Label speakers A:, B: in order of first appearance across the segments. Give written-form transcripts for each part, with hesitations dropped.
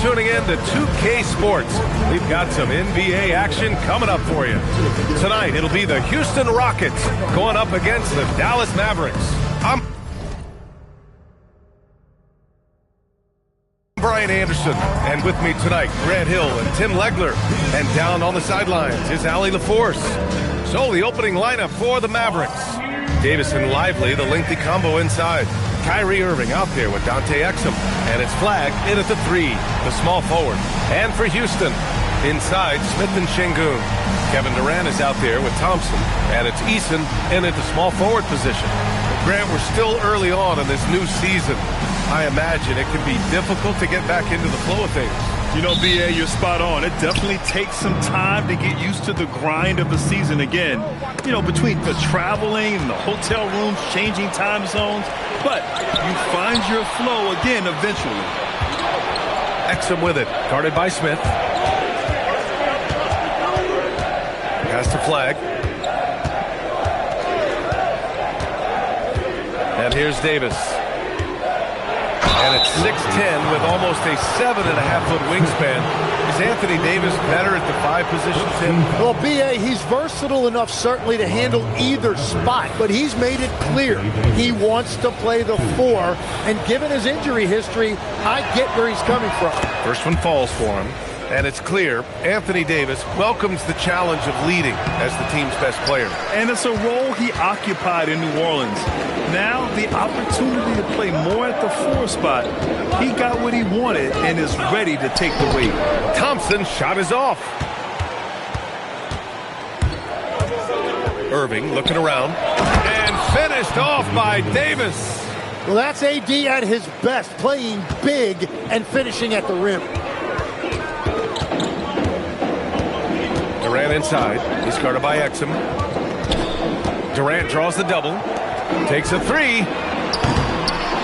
A: tuning in to 2K Sports. We've got some NBA action coming up for you. Tonight, it'll be the Houston Rockets going up against the Dallas Mavericks. I'm Brian Anderson, and with me tonight, Grant Hill and Tim Legler. And down on the sidelines is Allie LaForce. So the opening lineup for the Mavericks. Davis and Lively, the lengthy combo inside. Kyrie Irving out there with Dante Exum. And it's Flag in at the 3, the small forward. And for Houston, inside Smith and Şengün. Kevin Durant is out there with Thompson. And it's Eason in at the small forward position. Grant, we're still early on in this new season. I imagine it can be difficult to get back into the flow of things.
B: You know, B.A., you're spot on. It definitely takes some time to get used to the grind of the season again. You know, between the traveling and the hotel rooms, changing time zones. But you find your flow again eventually.
A: Exum with it, guarded by Smith. Pass to Flag. And here's Davis. And it's 6'10" with almost a 7.5-foot wingspan. Is Anthony Davis better at the 5 position, Tim?
C: Well, B.A., he's versatile enough certainly to handle either spot, but he's made it clear he wants to play the 4, and given his injury history, I get where he's coming from.
A: First one falls for him, and it's clear Anthony Davis welcomes the challenge of leading as the team's best player.
B: And it's a role he occupied in New Orleans. Now the opportunity to play more at the 4 spot. He got what he wanted and is ready to take the weight.
A: Thompson's shot is off. Irving looking around and finished off by Davis.
C: Well, that's AD at his best, playing big and finishing at the rim.
A: Durant inside. He's guarded by Exum. Durant draws the double. Takes a 3.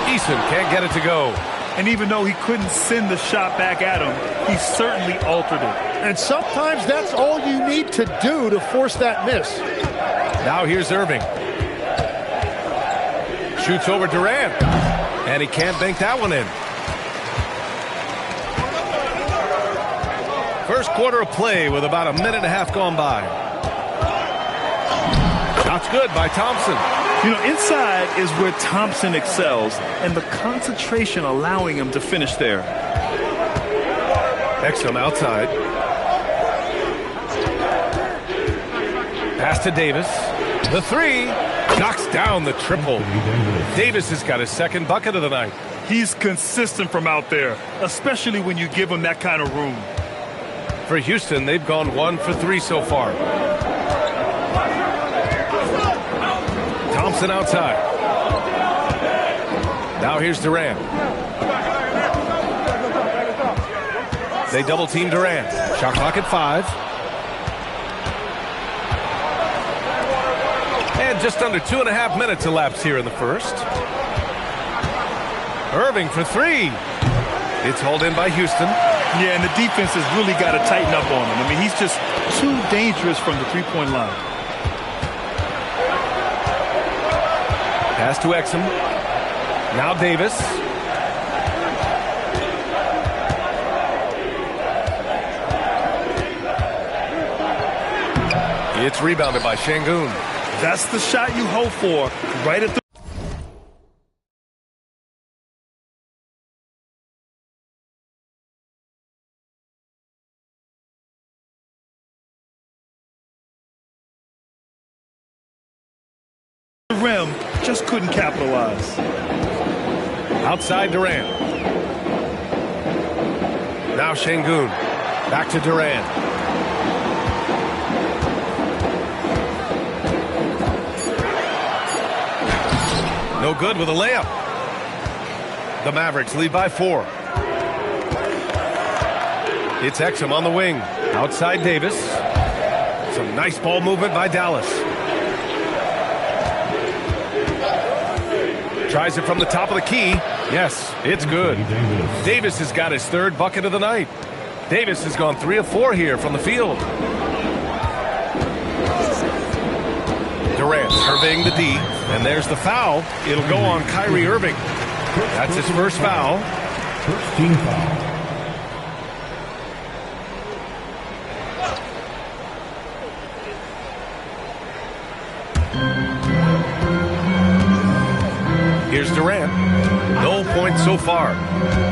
A: Eason can't get it to go.
B: And even though he couldn't send the shot back at him, he certainly altered it.
C: And sometimes that's all you need to do to force that miss.
A: Now here's Irving. Shoots over Durant. And he can't bank that one in. First quarter of play with about a minute and a half gone by. Shot's good by Thompson.
B: You know, inside is where Thompson excels, and the concentration allowing him to finish there.
A: Exum outside. Pass to Davis. The 3 knocks down the triple. Davis has got his second bucket of the night.
B: He's consistent from out there, especially when you give him that kind of room.
A: For Houston, they've gone 1 for 3 so far. Thompson outside. Now here's Durant. They double team Durant. Shot clock at 5. And just under 2.5 minutes elapsed here in the first. Irving for 3. It's hauled in by Houston.
B: Yeah, and the defense has really got to tighten up on him. I mean, he's just too dangerous from the three-point line.
A: Pass to Exum. Now Davis. It's rebounded by Şengün.
B: That's the shot you hope for, right at the rim, just couldn't capitalize.
A: Outside Durant. Now Şengün. Back to Durant. No good with a layup. The Mavericks lead by 4. It's Exum on the wing. Outside Davis. Some nice ball movement by Dallas. Tries it from the top of the key. Yes, it's good. Davis has got his 3rd bucket of the night. Davis has gone 3 of 4 here from the field. Durant surveying the D, and there's the foul. It'll go on Kyrie Irving. That's his first foul.
D: First team foul.
A: Durant. No points so far.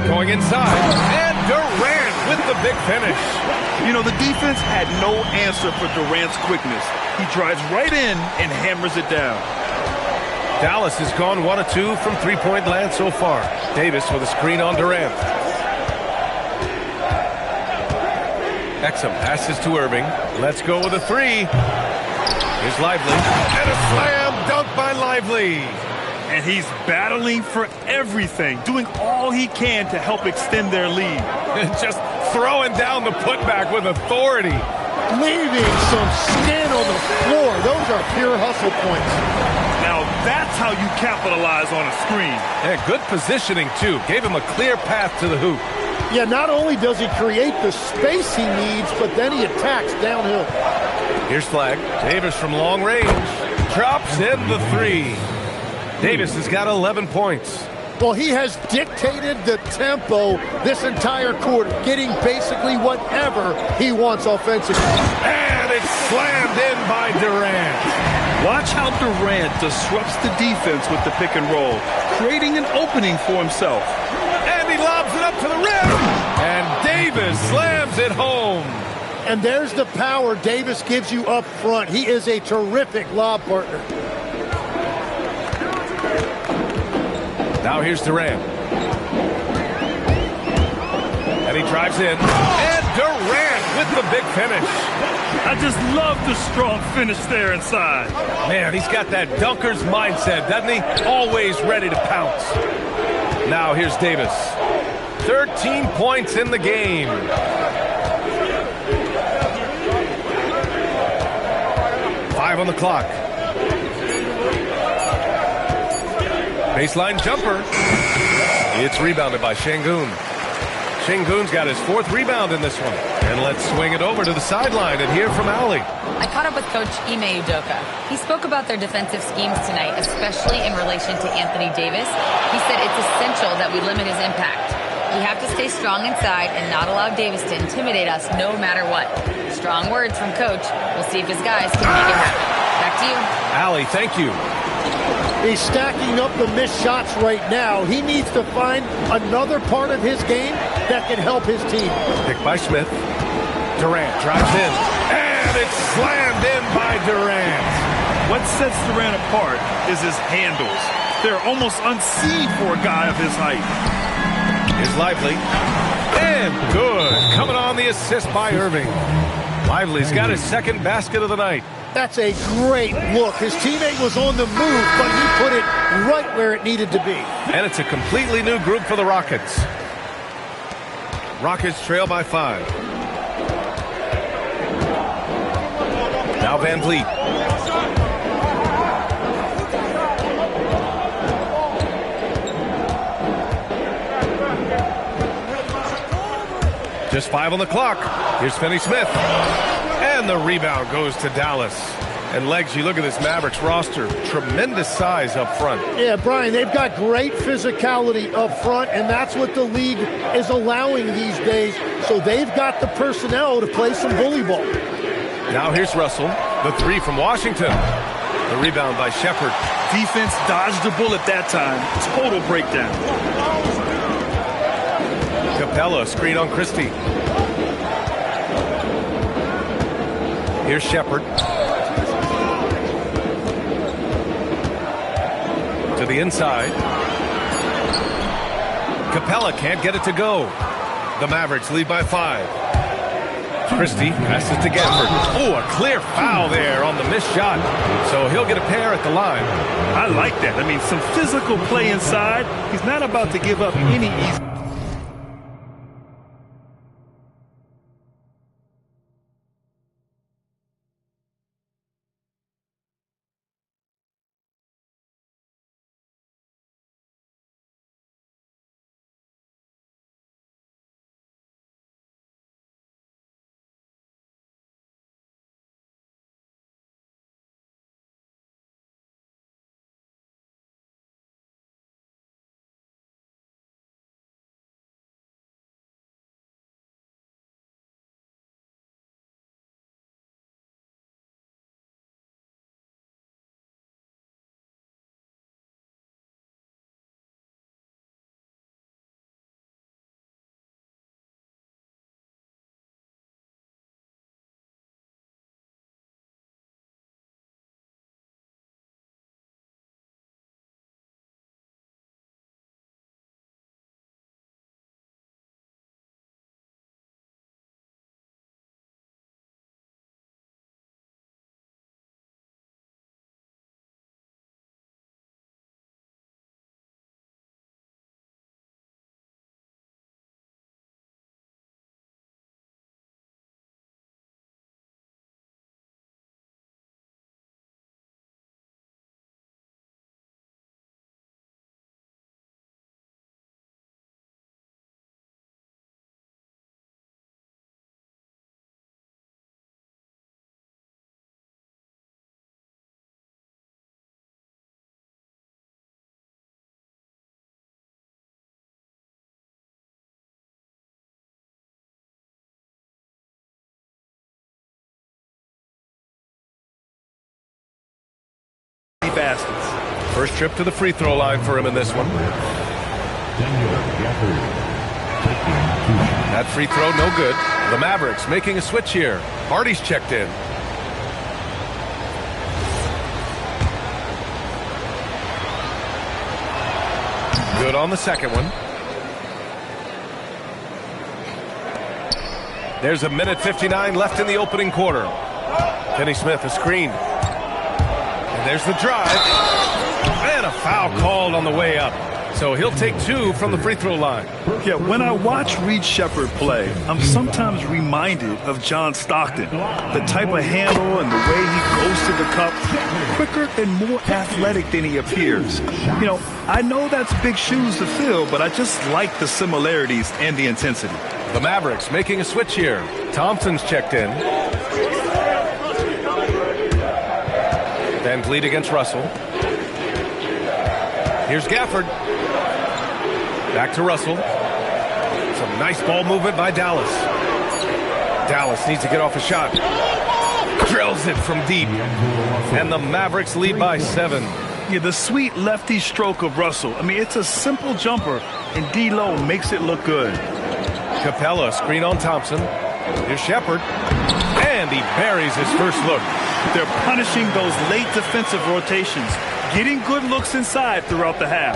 A: Going inside, and Durant with the big finish.
B: You know, the defense had no answer for Durant's quickness. He drives right in and hammers it down.
A: Dallas has gone 1 of 2 from three-point land so far. Davis with a screen on Durant. Exum passes to Irving. Let's go with a three. Here's Lively. And a slam dunk by Lively.
B: And he's battling for everything, doing all he can to help extend their lead.
A: And just throwing down the putback with authority.
C: Leaving some skin on the floor. Those are pure hustle points.
B: Now that's how you capitalize on a screen.
A: And good positioning, too. Gave him a clear path to the hoop.
C: Yeah, not only does he create the space he needs, but then he attacks downhill.
A: Here's Flag. Davis from long range. Drops in the three. Davis has got 11 points.
C: Well, he has dictated the tempo this entire quarter, getting basically whatever he wants offensively.
A: And it's slammed in by Durant.
B: Watch how Durant disrupts the defense with the pick and roll, creating an opening for himself.
A: And he lobs it up to the rim. And Davis slams it home.
C: And there's the power Davis gives you up front. He is a terrific lob partner.
A: Now here's Durant. And he drives in. And Durant with the big finish.
B: I just love the strong finish there inside.
A: Man, he's got that dunker's mindset, doesn't he? Always ready to pounce. Now here's Davis. 13 points in the game. Five on the clock. Baseline jumper. It's rebounded by Şengün. Şengün's got his 4th rebound in this one. And let's swing it over to the sideline and hear from Allie.
D: I caught up with Coach Ime Udoka. He spoke about their defensive schemes tonight, especially in relation to Anthony Davis. He said it's essential that we limit his impact. We have to stay strong inside and not allow Davis to intimidate us no matter what. Strong words from Coach. We'll see if his guys can make it happen. Back to you.
A: Allie, thank you.
C: He's stacking up the missed shots right now. He needs to find another part of his game that can help his team.
A: Picked by Smith. Durant drives in. And it's slammed in by Durant.
B: What sets Durant apart is his handles. They're almost unseen for a guy of his height.
A: Here's Lively. And good. Coming on the assist by Irving. Lively's got his 2nd basket of the night.
C: That's a great look. His teammate was on the move, but he put it right where it needed to be.
A: And it's a completely new group for the Rockets. Rockets trail by 5. Now Van Vliet. Just 5 on the clock. Here's Finney-Smith. And the rebound goes to Dallas. And Legs, you look at this Mavericks roster, tremendous size up front.
C: Yeah, Brian, they've got great physicality up front, and that's what the league is allowing these days. So they've got the personnel to play some bully ball.
A: Now here's Russell. The 3 from Washington. The rebound by Shepherd.
B: Defense dodged a bullet that time. Total breakdown.
A: Capella, screen on Christie. Here's Shepherd. To the inside. Capella can't get it to go. The Mavericks lead by 5. Christie passes to Gafford. Oh, a clear foul there on the missed shot. So he'll get a pair at the line.
B: I like that. I mean, some physical play inside. He's not about to give up any easy. baskets.
A: First trip to the free throw line for him in this one. That free throw, no good. The Mavericks making a switch here. Hardy's checked in. Good on the second one. There's a minute 59 left in the opening quarter. Kenny Smith, a screen. And there's the drive. And a foul called on the way up. So he'll take 2 from the free throw line.
B: Yeah, when I watch Reed Sheppard play, I'm sometimes reminded of John Stockton. The type of handle and the way he goes to the cup, quicker and more athletic than he appears. You know, I know that's big shoes to fill, but I just like the similarities and the intensity.
A: The Mavericks making a switch here. Thompson's checked in. Van Vliet against Russell. Here's Gafford. Back to Russell. Some nice ball movement by Dallas. Dallas needs to get off a shot. Drills it from deep. And the Mavericks lead by 7.
B: Yeah, the sweet lefty stroke of Russell. I mean, it's a simple jumper, and D-Lo makes it look good.
A: Capella, screen on Thompson. Here's Sheppard. And he buries his first look.
B: They're punishing those late defensive rotations, getting good looks inside throughout the half.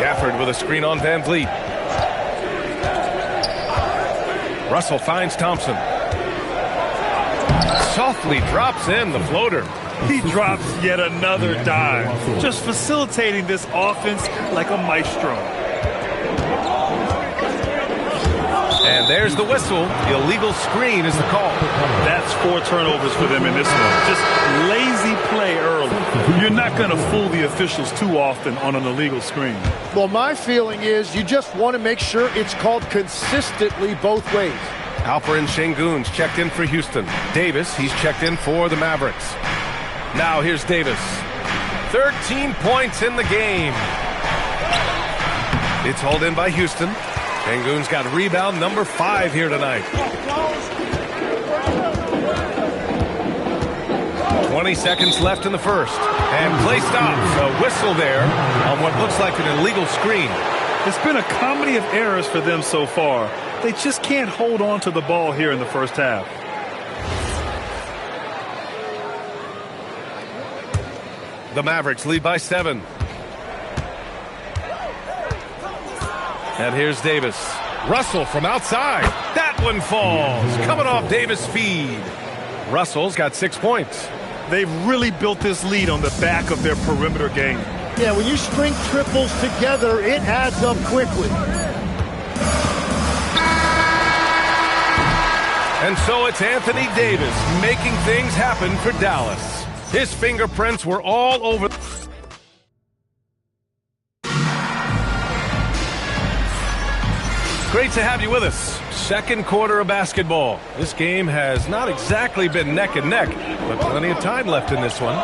A: Gafford with a screen on Van Vliet. Russell finds Thompson. Softly drops in the floater.
B: He drops yet another dime, just facilitating this offense like a maestro.
A: And there's the whistle. The illegal screen is the call.
B: That's 4 turnovers for them in this one. Just lazy play early. You're not going to fool the officials too often on an illegal screen.
C: Well, my feeling is you just want to make sure it's called consistently both ways.
A: Alperen Şengün's checked in for Houston. Davis, he's checked in for the Mavericks. Now here's Davis. 13 points in the game. It's hauled in by Houston. Şengün's got rebound number 5 here tonight. 20 seconds left in the first. And play stops. A whistle there on what looks like an illegal screen.
B: It's been a comedy of errors for them so far. They just can't hold on to the ball here in the first half.
A: The Mavericks lead by 7. And here's Davis. Russell from outside. That one falls. Coming off Davis' feed. Russell's got 6 points.
B: They've really built this lead on the back of their perimeter game.
C: Yeah, when you string triples together, it adds up quickly.
A: And so it's Anthony Davis making things happen for Dallas. His fingerprints were all over. Great to have you with us. Second quarter of basketball. This game has not exactly been neck and neck, but plenty of time left in this one.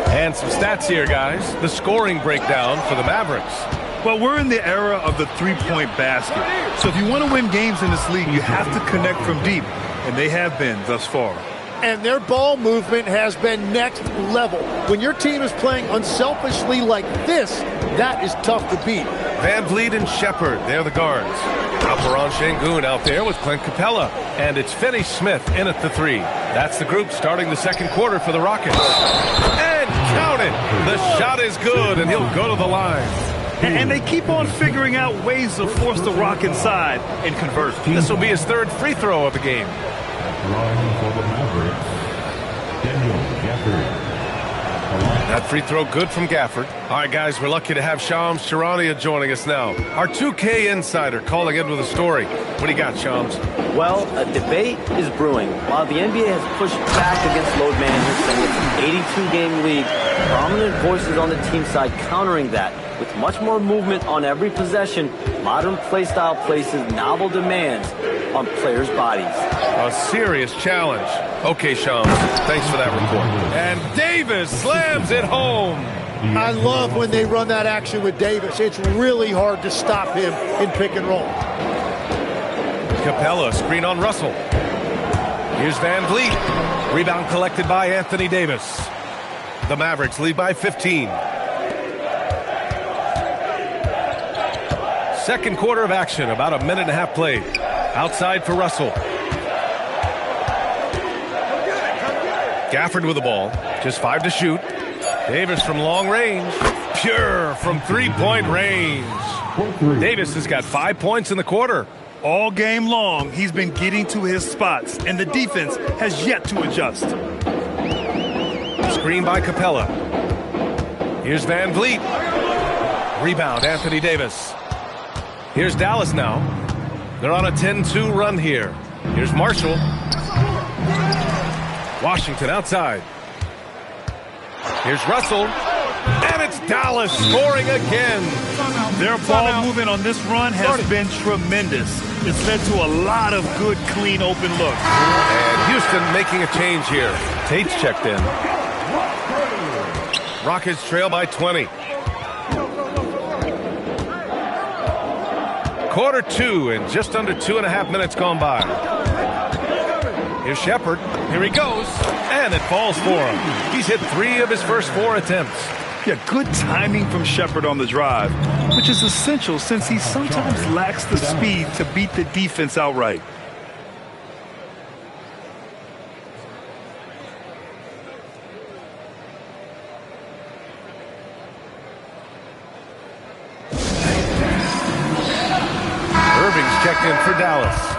A: And some stats here, guys. The scoring breakdown for the Mavericks.
B: Well, we're in the era of the three-point basket. So if you want to win games in this league, you have to connect from deep, and they have been thus far.
C: And their ball movement has been next level. When your team is playing unselfishly like this, that is tough to beat.
A: Van Vliet and Sheppard, they're the guards. Alperen Şengün out there with Clint Capella. And it's Finney Smith in at the 3. That's the group starting the second quarter for the Rockets. And count it! The shot is good, and he'll go to the line.
B: And they keep on figuring out ways to force the Rock inside and convert.
A: This will be his 3rd free throw of the game. That free throw good from Gafford. All right, guys, we're lucky to have Shams Charania joining us now. Our 2K insider calling in with a story. What do you got, Shams?
E: Well, a debate is brewing. While the NBA has pushed back against load management, saying it's an 82-game league, prominent voices on the team side countering that. With much more movement on every possession, modern play style places novel demands on players' bodies.
A: A serious challenge. Okay, Shams, thanks for that report. And Davis slams it home.
C: I love when they run that action with Davis. It's really hard to stop him in pick and roll.
A: Capella, screen on Russell. Here's Van Vliet. Rebound collected by Anthony Davis. The Mavericks lead by 15. Second quarter of action, about a minute and a half played. Outside for Russell. Gafford with the ball. Just 5 to shoot. Davis from long range. Pure from three-point range. Davis has got 5 points in the quarter.
B: All game long, he's been getting to his spots, and the defense has yet to adjust.
A: Screen by Capella. Here's Van Vliet. Rebound, Anthony Davis. Here's Dallas now. They're on a 10-2 run here. Here's Marshall. Washington outside. Here's Russell. And it's Dallas scoring again.
B: Their ball movement on this run has been tremendous. It's led to a lot of good, clean, open looks.
A: And Houston making a change here. Tate's checked in. Rockets trail by 20. Quarter 2 and just under 2.5 minutes gone by. Here's Shepherd. Here he goes. And it falls for him. He's hit 3 of his first 4 attempts.
B: Yeah, good timing from Shepherd on the drive, which is essential since he sometimes lacks the speed to beat the defense outright.
A: Irving's checked in for Dallas.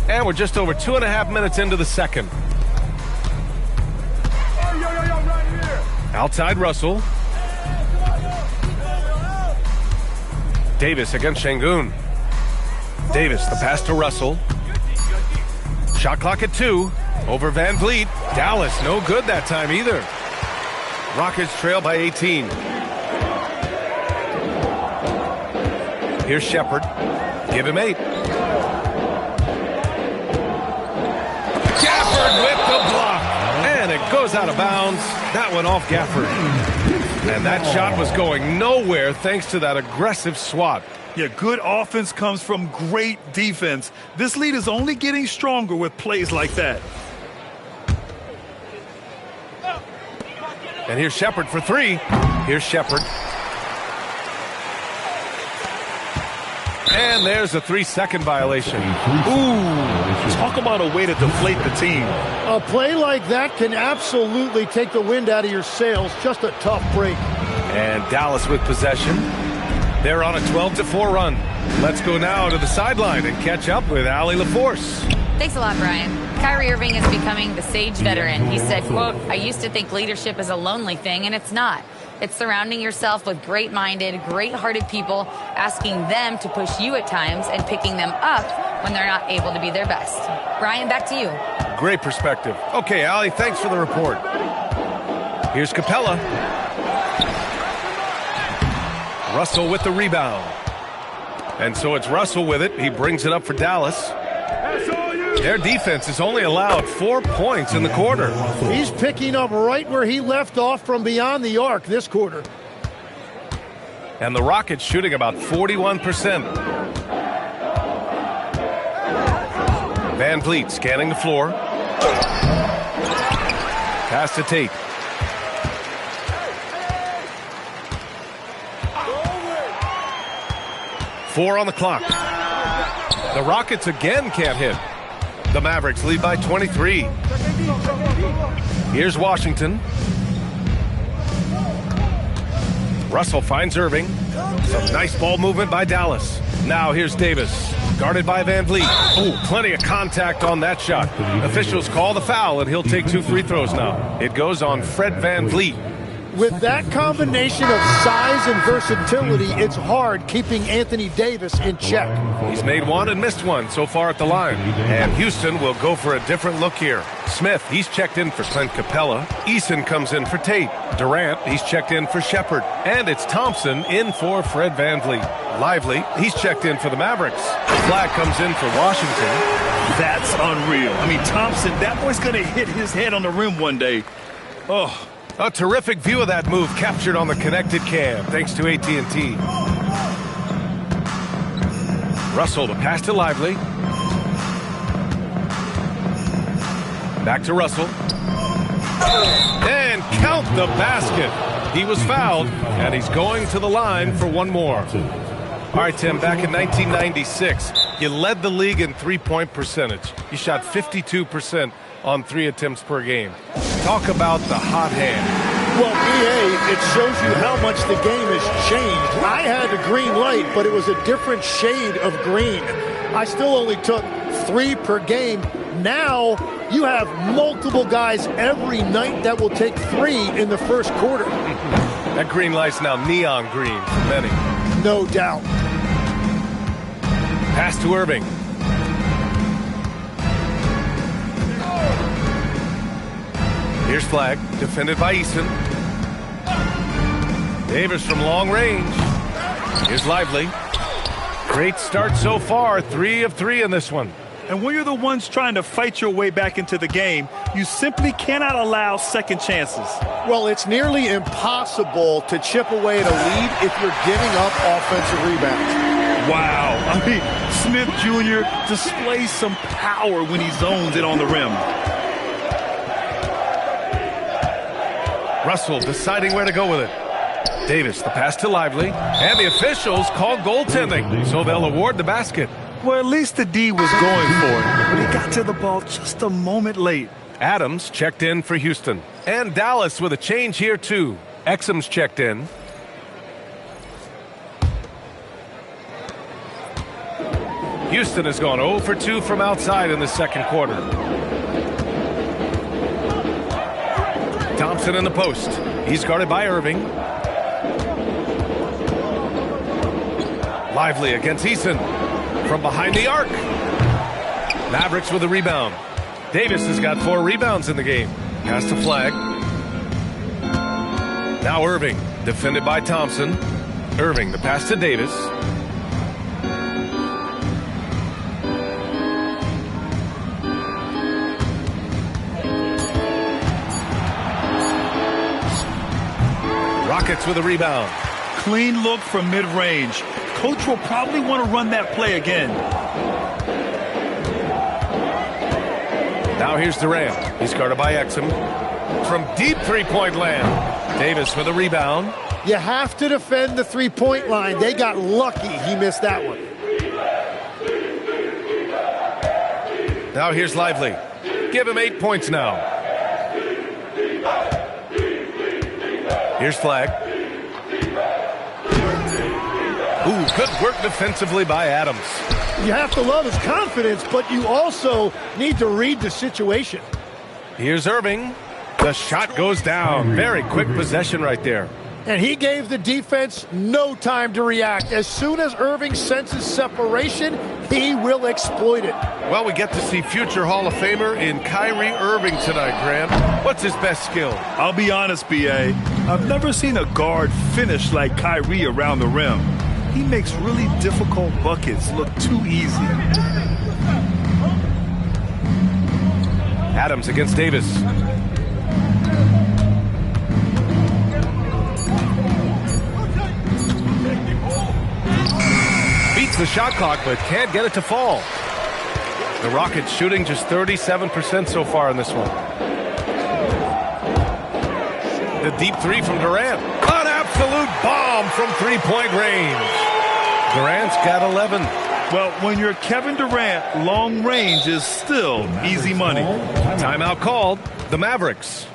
A: And we're just over 2.5 minutes into the second. Outside Russell. Davis against Şengün. Davis, the pass to Russell. Shot clock at 2. Over Van Vliet. Dallas, no good that time either. Rockets trail by 18. Here's Shepherd. Give him 8. With the block, and it goes out of bounds. That went off Gafford, and that shot was going nowhere thanks to that aggressive swat.
B: Yeah, good offense comes from great defense. This lead is only getting stronger with plays like that.
A: And here's Shepherd for 3. Here's Shepherd. And there's a 3-second violation.
B: Ooh, talk about a way to deflate the team.
C: A play like that can absolutely take the wind out of your sails. Just a tough break.
A: And Dallas with possession. They're on a 12-4 run. Let's go now to the sideline and catch up with Allie LaForce.
D: Thanks a lot, Brian. Kyrie Irving is becoming the sage veteran. He said, quote, "I used to think leadership is a lonely thing, and it's not. It's surrounding yourself with great-minded, great-hearted people, asking them to push you at times and picking them up when they're not able to be their best." Brian, back to you.
A: Great perspective. Okay, Allie, thanks for the report. Here's Capella. Russell with the rebound. And so it's Russell with it. He brings it up for Dallas. Their defense has only allowed 4 points in the quarter.
C: He's picking up right where he left off from beyond the arc this quarter.
A: And the Rockets shooting about 41%. Van Vliet scanning the floor. Pass to Tate. Four on the clock. The Rockets again can't hit. The Mavericks lead by 23. Here's Washington. Russell finds Irving. Some nice ball movement by Dallas. Now here's Davis. Guarded by Van Vliet. Oh, plenty of contact on that shot. Officials call the foul, and he'll take 2 free throws now. It goes on Fred Van Vliet.
C: With that combination of size and versatility, it's hard keeping Anthony Davis in check.
A: He's made one and missed one so far at the line. And Houston will go for a different look here. Smith, he's checked in for Clint Capella. Eason comes in for Tate. Durant, he's checked in for Shepard. And it's Thompson in for Fred VanVleet. Lively, he's checked in for the Mavericks. Flag comes in for Washington.
B: That's unreal. I mean, Thompson, that boy's going to hit his head on the rim one day. Oh.
A: A terrific view of that move captured on the connected cam, thanks to AT&T. Russell, the pass to Lively. Back to Russell. And count the basket. He was fouled, and he's going to the line for one more. All right, Tim, back in 1996, you led the league in three-point percentage. You shot 52% on 3 attempts per game. Talk about the hot hand.
C: Well, EA, it shows you how much the game has changed. I had a green light, but it was a different shade of green. I still only took 3 per game. Now you have multiple guys every night that will take 3 in the first quarter.
A: That green light's now neon green for many.
C: No doubt.
A: Pass to Irving. Here's Flag, defended by Eason. Davis from long range. Here's Lively. Great start so far, 3 of 3 in this one.
B: And when you're the ones trying to fight your way back into the game, you simply cannot allow second chances.
C: Well, it's nearly impossible to chip away at a lead if you're giving up offensive rebounds.
B: Wow. I mean, Smith Jr. displays some power when he zones it on the rim.
A: Russell deciding where to go with it. Davis, the pass to Lively. And the officials call goaltending, so they'll award the basket.
B: Well, at least the D was going for it, but he got to the ball just a moment late.
A: Adams checked in for Houston. And Dallas with a change here, too. Exum's checked in. Houston has gone 0 for 2 from outside in the second quarter. Thompson in the post. He's guarded by Irving. Lively against Eason. From behind the arc. Mavericks with a rebound. Davis has got 4 rebounds in the game. Pass to Flag. Now Irving, defended by Thompson. Irving, the pass to Davis. Rockets with a rebound.
B: Clean look from mid-range. Coach will probably want to run that play again.
A: Now here's Durant. He's guarded by Exum. From deep three-point land. Davis with a rebound.
C: You have to defend the three-point line. They got lucky he missed that one.
A: Now here's Lively. Give him 8 points now. Here's Flag. Ooh, good work defensively by Adams.
C: You have to love his confidence, but you also need to read the situation.
A: Here's Irving. The shot goes down. Very quick possession right there.
C: And he gave the defense no time to react. As soon as Irving senses separation, he will exploit it.
A: Well, we get to see future Hall of Famer in Kyrie Irving tonight, Grant. What's his best skill?
B: I'll be honest, B.A. I've never seen a guard finish like Kyrie around the rim. He makes really difficult buckets look too easy.
A: Adams against Davis. Beats the shot clock, but can't get it to fall. The Rockets shooting just 37% so far in this one. The deep 3 from Durant. An absolute bomb from three-point range. Durant's got 11.
B: Well, when you're Kevin Durant, long range is still easy money.
A: Timeout called. The Mavericks.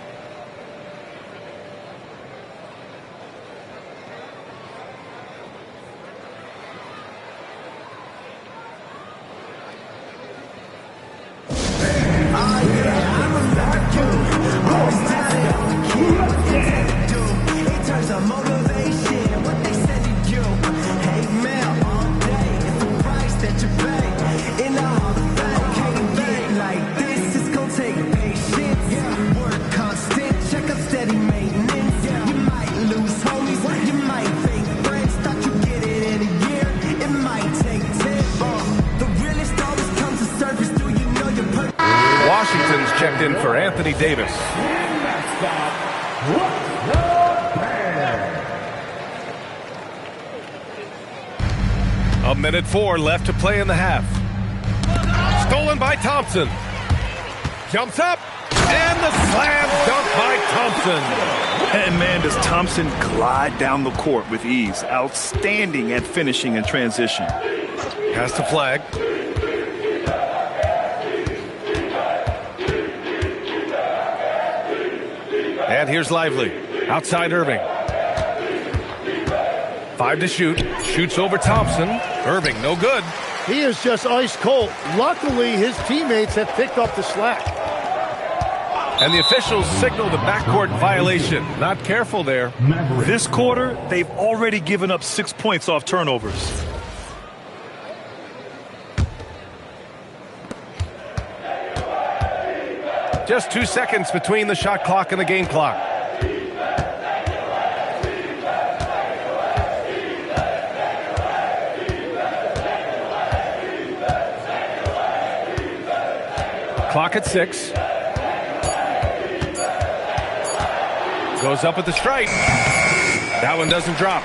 F: steady maintenance. You might lose homies, you might fake friends. Thought you get it in a year, it might take 10. The realest always comes to surface. Do you know your purpose?
A: Washington's checked in for Anthony Davis. A minute 4 left to play in the half. Stolen by Thompson. Jumps up, and the slam dunk by Thompson.
B: And man, does Thompson glide down the court with ease. Outstanding at finishing in transition.
A: Has to flag. And here's Lively. Outside Irving. 5 to shoot. Shoots over Thompson. Irving, no good.
C: He is just ice cold. Luckily, his teammates have picked up the slack.
A: And the officials signaled a backcourt violation. Not careful there.
B: This quarter, they've already given up 6 points off turnovers.
A: Just 2 seconds between the shot clock and the game clock. Clock at 6. Goes up with the strike. That one doesn't drop.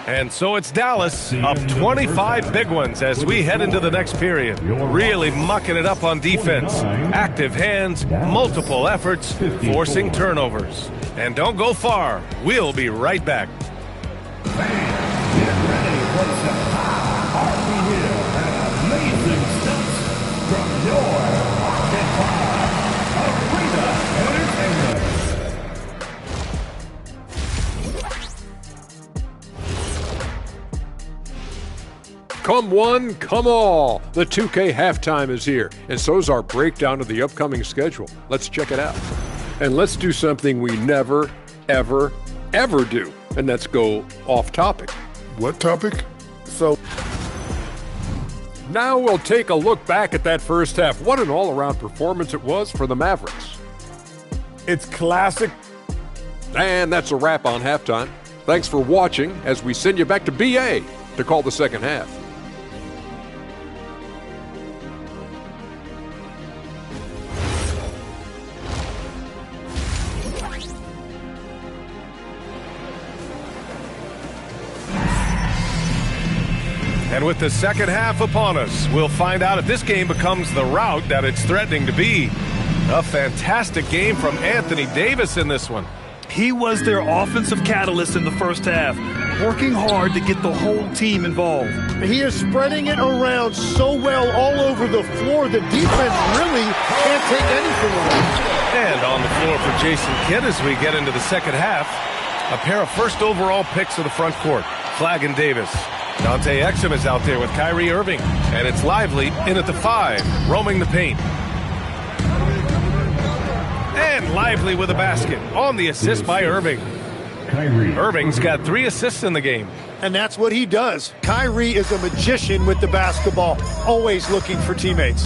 A: And so it's Dallas up 25 big ones as we head into the next period. Really mucking it up on defense. Active hands, multiple efforts, forcing turnovers. And don't go far. We'll be right back.
G: Come one, come all. The 2K halftime is here, and so's our breakdown of the upcoming schedule. Let's check it out. And let's do something we never, ever, ever do, and that's go off topic.
H: What topic?
G: So now we'll take a look back at that first half. What an all-around performance it was for the Mavericks.
H: It's classic.
G: And that's a wrap on halftime. Thanks for watching as we send you back to BA to call the second half.
A: And with the second half upon us, we'll find out if this game becomes the rout that it's threatening to be. A fantastic game from Anthony Davis in this one.
B: He was their offensive catalyst in the first half, working hard to get the whole team involved.
C: He is spreading it around so well all over the floor. The defense really can't take anything away.
A: And on the floor for Jason Kidd as we get into the second half, a pair of first overall picks of the front court, Flagg and Davis. Dante Exum is out there with Kyrie Irving, and it's Lively in at the 5, roaming the paint. And Lively with a basket on the assist by Irving. Irving's got 3 assists in the game.
C: And that's what he does. Kyrie is a magician with the basketball, always looking for teammates.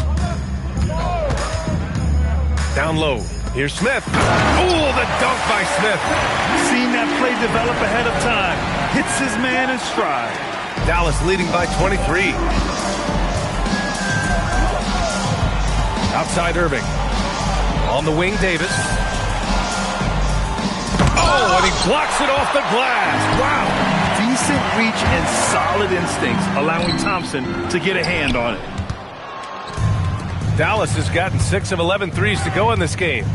A: Down low. Here's Smith. Oh, the dunk by Smith.
B: Seen that play develop ahead of time. Hits his man in stride.
A: Dallas leading by 23. Outside Irving. On the wing, Davis. Oh, and he blocks it off the glass. Wow.
B: Decent reach and solid instincts, allowing Thompson to get a hand on it.
A: Dallas has gotten 6 of 11 threes to go in this game.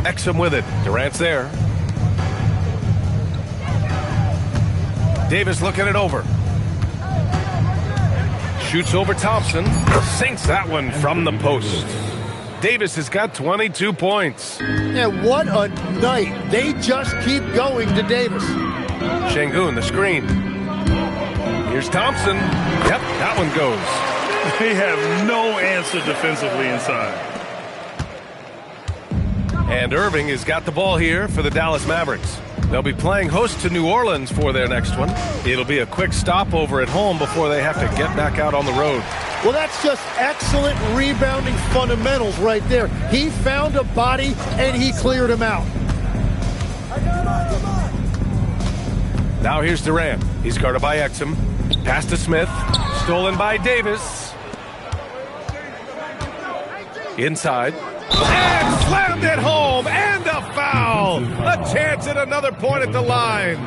A: Exum with it. Durant's there. Davis looking it over. Shoots over Thompson. Sinks that one from the post. Davis has got 22 points.
C: Yeah, what a night. They just keep going to Davis.
A: Şengün, the screen. Here's Thompson. Yep, that one goes.
B: They have no answer defensively inside.
A: And Irving has got the ball here for the Dallas Mavericks. They'll be playing host to New Orleans for their next one. It'll be a quick stopover at home before they have to get back out on the road.
C: Well, that's just excellent rebounding fundamentals right there. He found a body, and he cleared him out.
A: Now here's Durant. He's guarded by Exum. Pass to Smith. Stolen by Davis. Inside. And slammed it home. And a foul. A chance at another point at the line.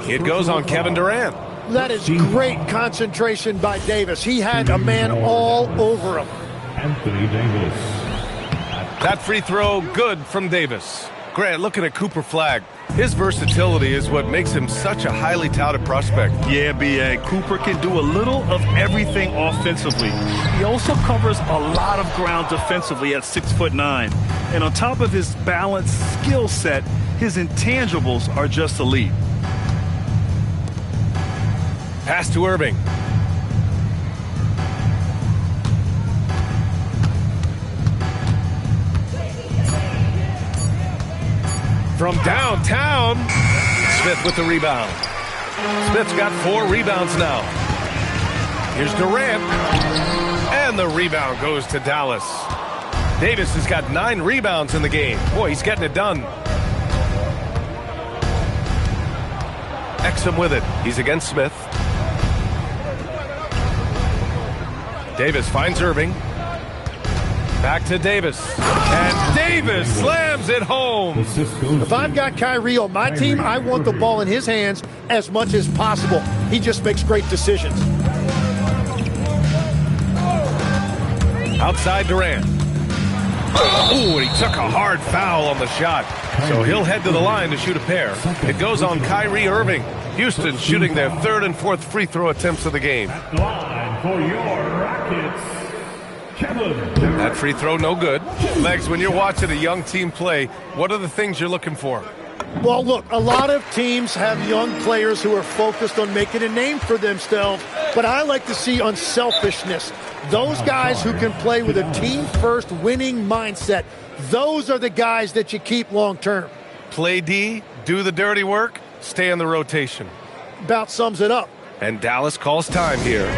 A: It goes on Kevin Durant.
C: That is great concentration by Davis. He had a man all over him.
I: Anthony Davis.
A: That free throw, good from Davis. Grant, looking at Cooper Flagg. His versatility is what makes him such a highly touted prospect.
B: Yeah, B.A. Cooper can do a little of everything offensively. He also covers a lot of ground defensively at 6'9". And on top of his balanced skill set, his intangibles are just elite.
A: Pass to Irving. From downtown, Smith with the rebound. Smith's got 4 rebounds now. Here's Durant. And the rebound goes to Dallas. Davis has got 9 rebounds in the game. Boy, he's getting it done. Exum with it. He's against Smith. Davis finds Irving. Back to Davis. And Davis slams it home.
C: If I've got Kyrie on my team, I want the ball in his hands as much as possible. He just makes great decisions.
A: Outside Durant. Ooh, and he took a hard foul on the shot. So he'll head to the line to shoot a pair. It goes on Kyrie Irving. Houston shooting their 3rd and 4th free throw attempts of the game.
I: At the line for your Rockets, Kevin.
A: That free throw, no good. Legs, when you're watching a young team play, what are the things you're looking for?
C: Well, look, a lot of teams have young players who are focused on making a name for themselves, but I like to see unselfishness. Those guys who can play with a team-first winning mindset, those are the guys that you keep long-term.
A: Play D, do the dirty work, stay in the rotation.
C: About sums it up.
A: And Dallas calls time here.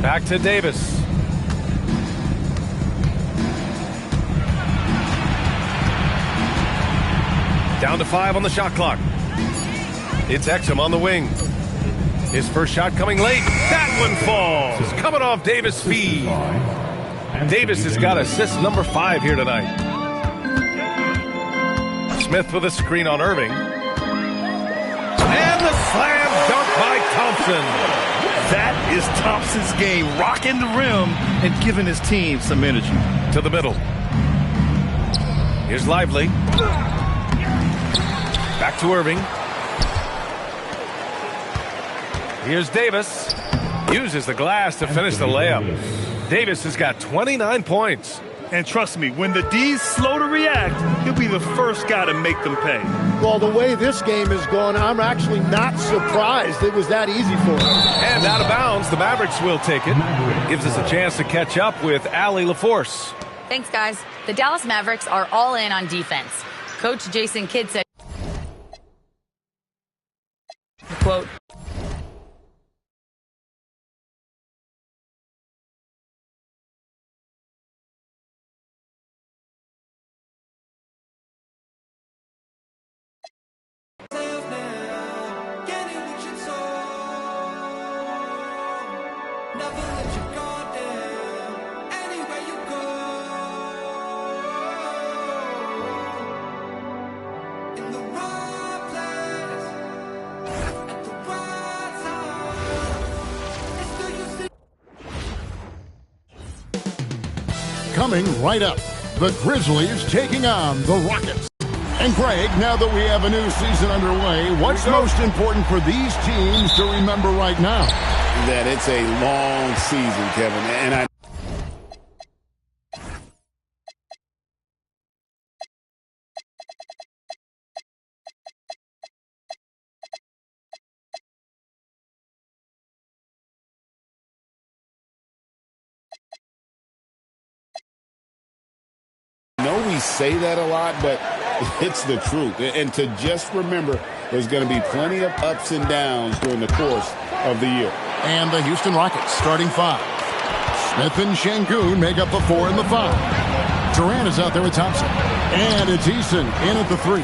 A: Back to Davis. Down to 5 on the shot clock. It's Exum on the wing. His first shot coming late. That one falls. Coming off Davis' feed. Davis has got assist number 5 here tonight. Smith with a screen on Irving. And the slam dunk by Thompson.
B: That is Thompson's game, rocking the rim and giving his team some energy.
A: To the middle. Here's Lively. Back to Irving. Here's Davis. Uses the glass to finish the layup. Davis has got 29 points.
B: And trust me, when the D's slow to react, he'll be the first guy to make them pay.
C: Well, the way this game is going, I'm actually not surprised it was that easy for him.
A: And out of bounds, the Mavericks will take it. Gives us a chance to catch up with Allie LaForce.
D: Thanks, guys. The Dallas Mavericks are all in on defense. Coach Jason Kidd said, quote,
J: Coming right up, the Grizzlies taking on the Rockets. And Greg, now that we have a new season underway, what's most important for these teams to remember right now?
K: that it's a long season, Kevin. And I know we say that a lot, but it's the truth. And to just remember, there's going to be plenty of ups and downs during the course of the year.
J: And the Houston Rockets starting 5. Smith and Şengün make up the 4 and the 5. Durant is out there with Thompson. And it's Eason in at the 3.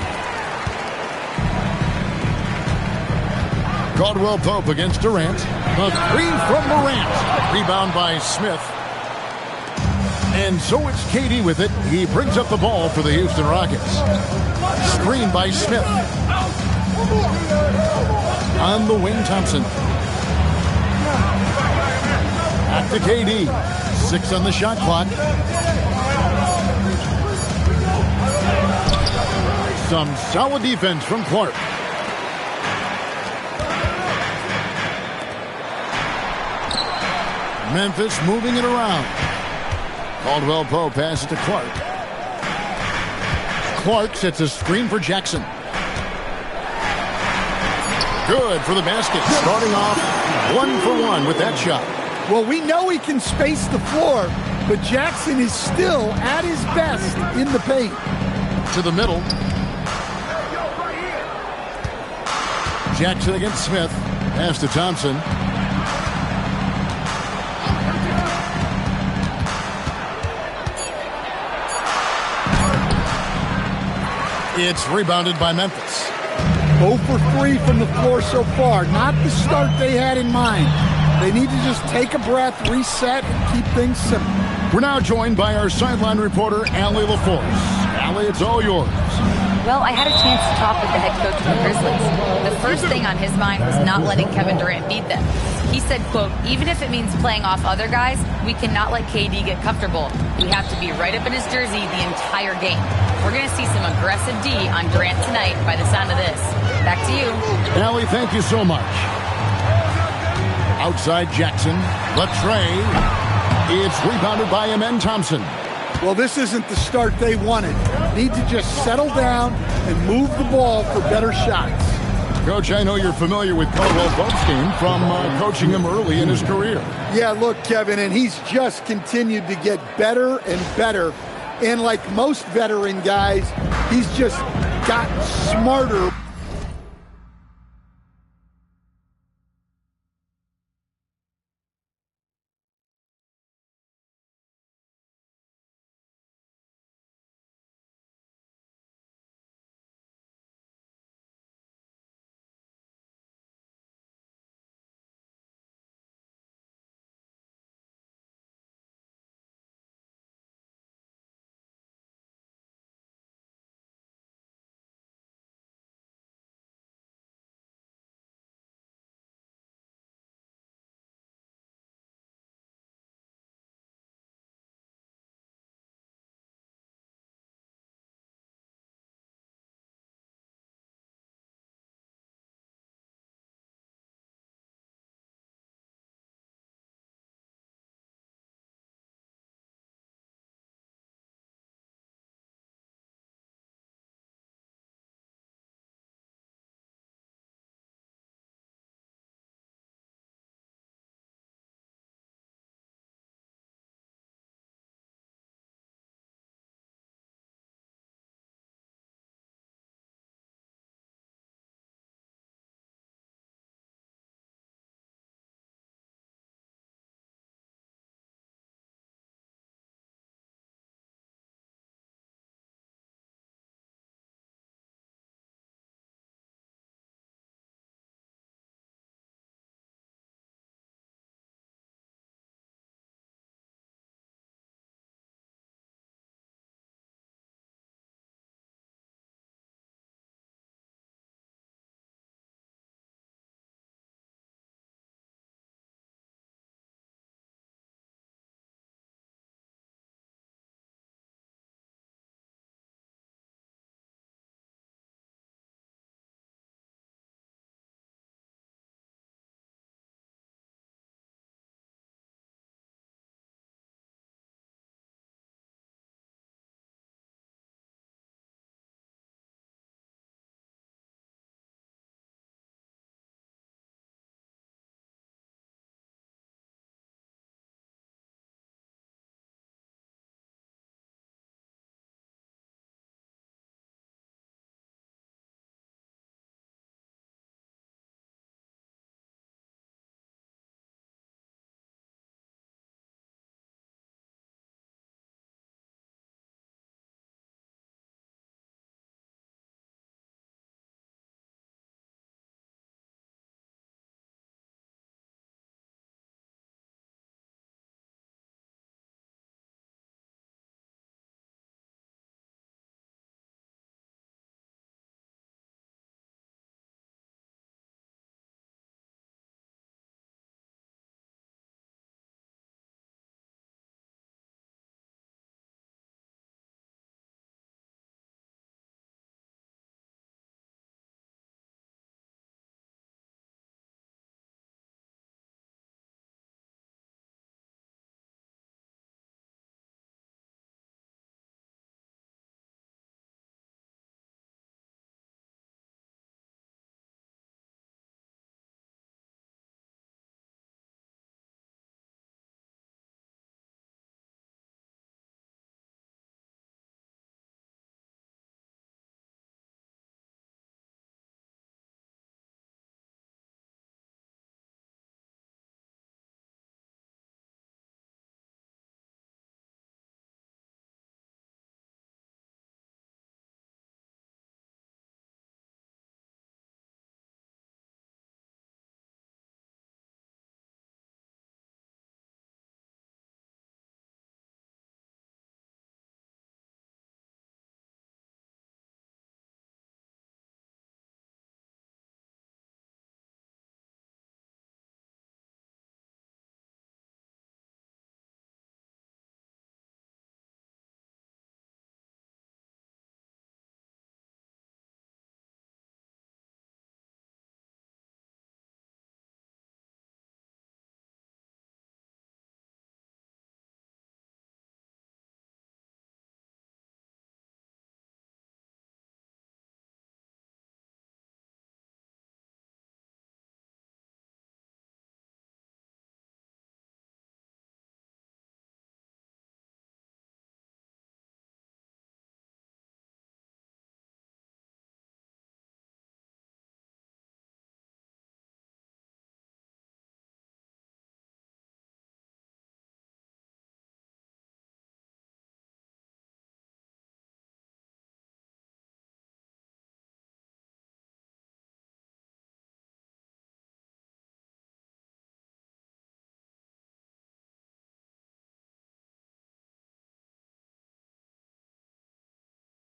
J: Caldwell Pope against Durant. The 3 from Morant. Rebound by Smith. And so it's KD with it. He brings up the ball for the Houston Rockets. Screen by Smith. On the wing, Thompson. Back to KD. 6 on the shot clock. Some solid defense from Clark. Memphis moving it around. Caldwell Pope passes to Clark. Clark sets a screen for Jackson. Good for the basket. Starting off 1-for-1 with that shot.
L: Well, we know he can space the floor, but Jackson is still at his best in the paint.
J: To the middle. Jackson against Smith. Pass to Thompson. It's rebounded by Memphis.
L: 0 for 3 from the floor so far. Not the start they had in mind. They need to just take a breath, reset, and keep things simple.
J: We're now joined by our sideline reporter, Allie LaForce. Allie, it's all yours.
D: Well, I had a chance to talk with the head coach of the Grizzlies. The first thing on his mind was not letting Kevin Durant beat them. He said, quote, even if it means playing off other guys, we cannot let KD get comfortable. We have to be right up in his jersey the entire game. We're going to see some aggressive D on Durant tonight by the sound of this. Back to you.
J: Allie, thank you so much. Outside Jackson. The tray. It's rebounded by Amen Thompson.
L: Well, this isn't the start they wanted. Need to just settle down and move the ball for better shots.
J: Coach, I know you're familiar with Caldwell Pope's game from coaching him early in his career.
L: Yeah, look, Kevin, and he's just continued to get better and better. And like most veteran guys, he's just gotten smarter.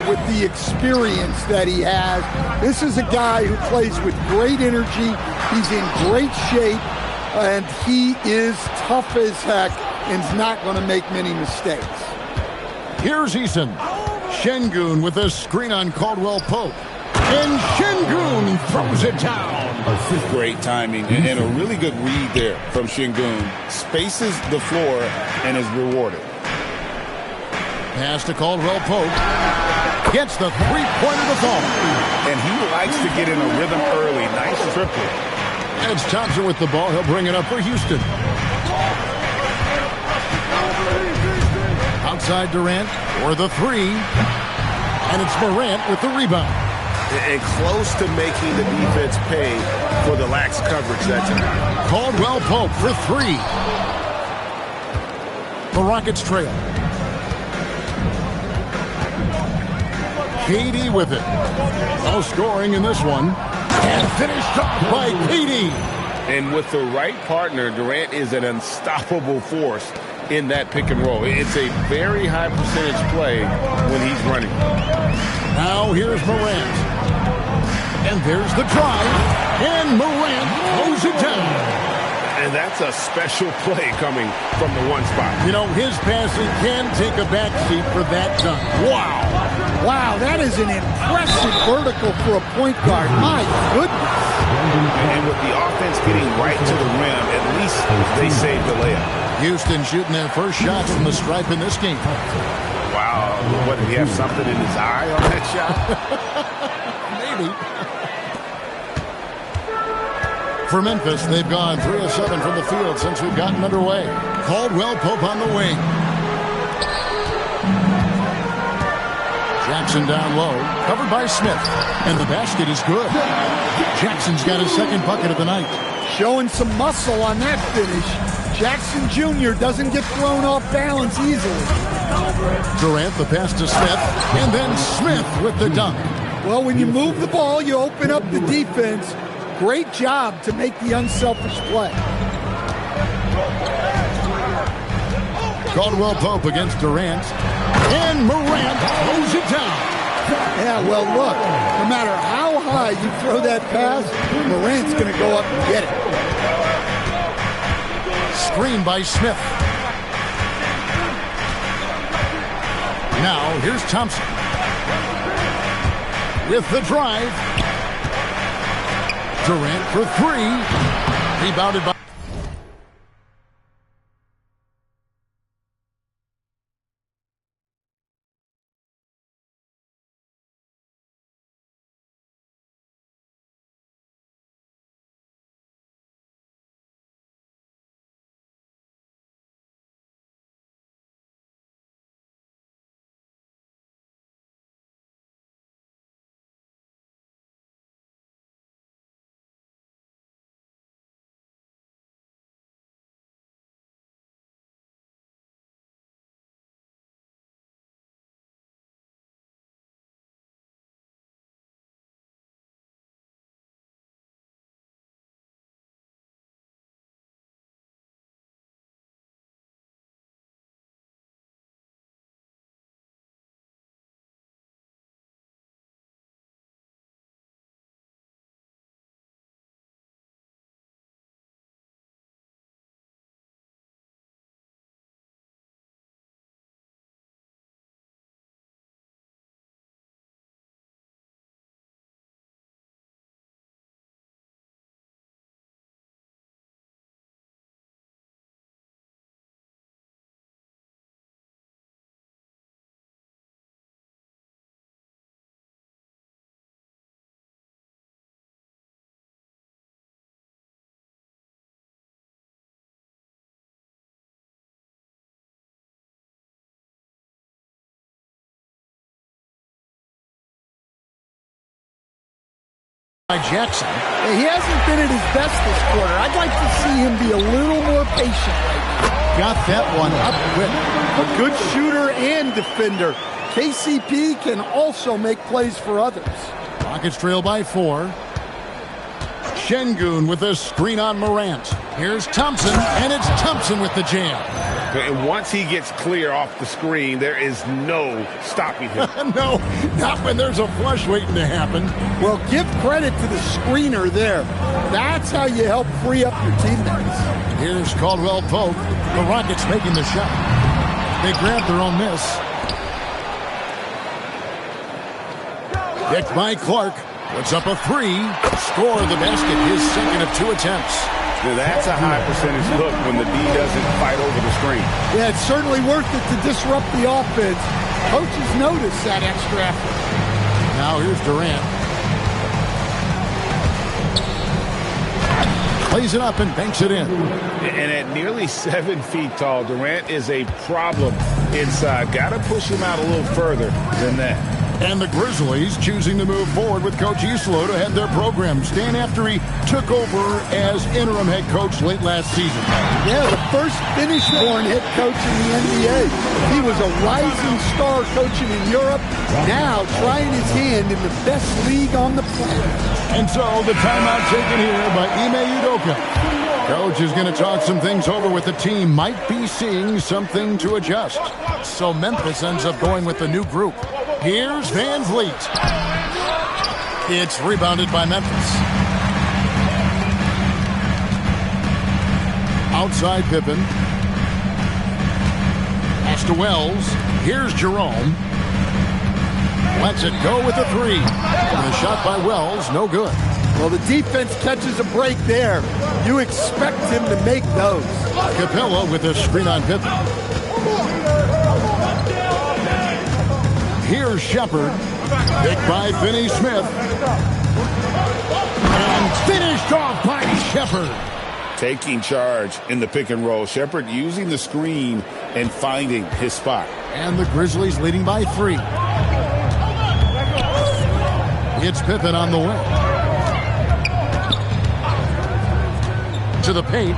L: with the experience that he has. This is a guy who plays with great energy. He's in great shape, and he is tough as heck and is not going to make many mistakes.
J: Here's Eason. Şengün with a screen on Caldwell Pope. And Şengün throws it down.
K: Great timing and a really good read there from Şengün. Spaces the floor and is rewarded.
J: Pass to Caldwell Pope. Gets the three-pointer to fall.
K: And he likes to get in a rhythm early. Nice triple.
J: It's Thompson with the ball. He'll bring it up for Houston. Outside Durant for the three. And it's Morant with the rebound.
K: And close to making the defense pay for the lax coverage that time.
J: Caldwell Pope for three. The Rockets trail. KD with it. No scoring in this one. And finished off by KD.
K: And with the right partner, Durant is an unstoppable force in that pick and roll. It's a very high percentage play when he's running.
J: Now here's Morant. And there's the drive. And Morant throws it down.
K: And that's a special play coming from the one spot.
J: You know, his passing can take a backseat for that dunk. Wow.
L: Wow, that is an impressive vertical for a point guard. My goodness.
K: And with the offense getting right to the rim, at least they saved the layup.
J: Houston shooting their first shots from the stripe in this game.
K: Wow. What, did he have something in his eye on that shot?
J: Maybe. For Memphis, they've gone 3 of 7 from the field since we've gotten underway. Caldwell Pope on the wing. Jackson down low, covered by Smith. And the basket is good. Jackson's got his second bucket of the night.
L: Showing some muscle on that finish. Jackson Jr. doesn't get thrown off balance easily.
J: Durant, the pass to Smith. And then Smith with the dunk.
L: Well, when you move the ball, you open up the defense. Great job to make the unselfish play.
J: Caldwell Pope against Durant. And Morant throws it down.
L: Yeah, well, look, no matter how high you throw that pass, Morant's going to go up and get it.
J: Screen by Smith. Now, here's Thompson. With the drive. Durant for three. Rebounded by... by Jackson.
L: He hasn't been at his best this quarter. I'd like to see him be a little more patient right now.
J: Got that one up quick.
L: A good shooter and defender. KCP can also make plays for others.
J: Rockets trail by 4. Şengün with a screen on Morant. Here's Thompson, and it's Thompson with the jam.
K: And once he gets clear off the screen, there is no stopping him.
J: No, not when there's a flush waiting to happen.
L: Well, give credit to the screener there. That's how you help free up your teammates.
J: Here's Caldwell Pope. The Rockets making the shot. They grab their own miss. Picked by Clark. Puts up a three. Score the basket. His second of 2 attempts.
K: Now that's a high percentage look when the D doesn't fight over the screen.
L: Yeah, it's certainly worth it to disrupt the offense. Coaches notice that extra effort.
J: Now here's Durant. Plays it up and banks it in.
K: And at nearly 7 feet tall, Durant is a problem inside. Got to push him out a little further than that.
J: And the Grizzlies choosing to move forward with Coach Islo to head their program. Stan after he took over as interim head coach late last season.
L: Yeah, the first Finnish-born head coach in the NBA. He was a rising star coaching in Europe, now trying his hand in the best league on the planet.
J: And so the timeout taken here by Ime Udoka. Coach is going to talk some things over with the team. Might be seeing something to adjust. So Memphis ends up going with the new group. Here's Van Vliet. It's rebounded by Memphis. Outside Pippen. Pass to Wells. Here's Jerome. Lets it go with a three. And a shot by Wells, no good.
L: Well, the defense catches a break there. You expect him to make those.
J: Capella with a screen on Pippen. Here's Shepard. Picked by Finney Smith. And finished off by Shepard.
K: Taking charge in the pick and roll. Shepard using the screen and finding his spot.
J: And the Grizzlies leading by 3. It's Pippen on the wing. To the paint.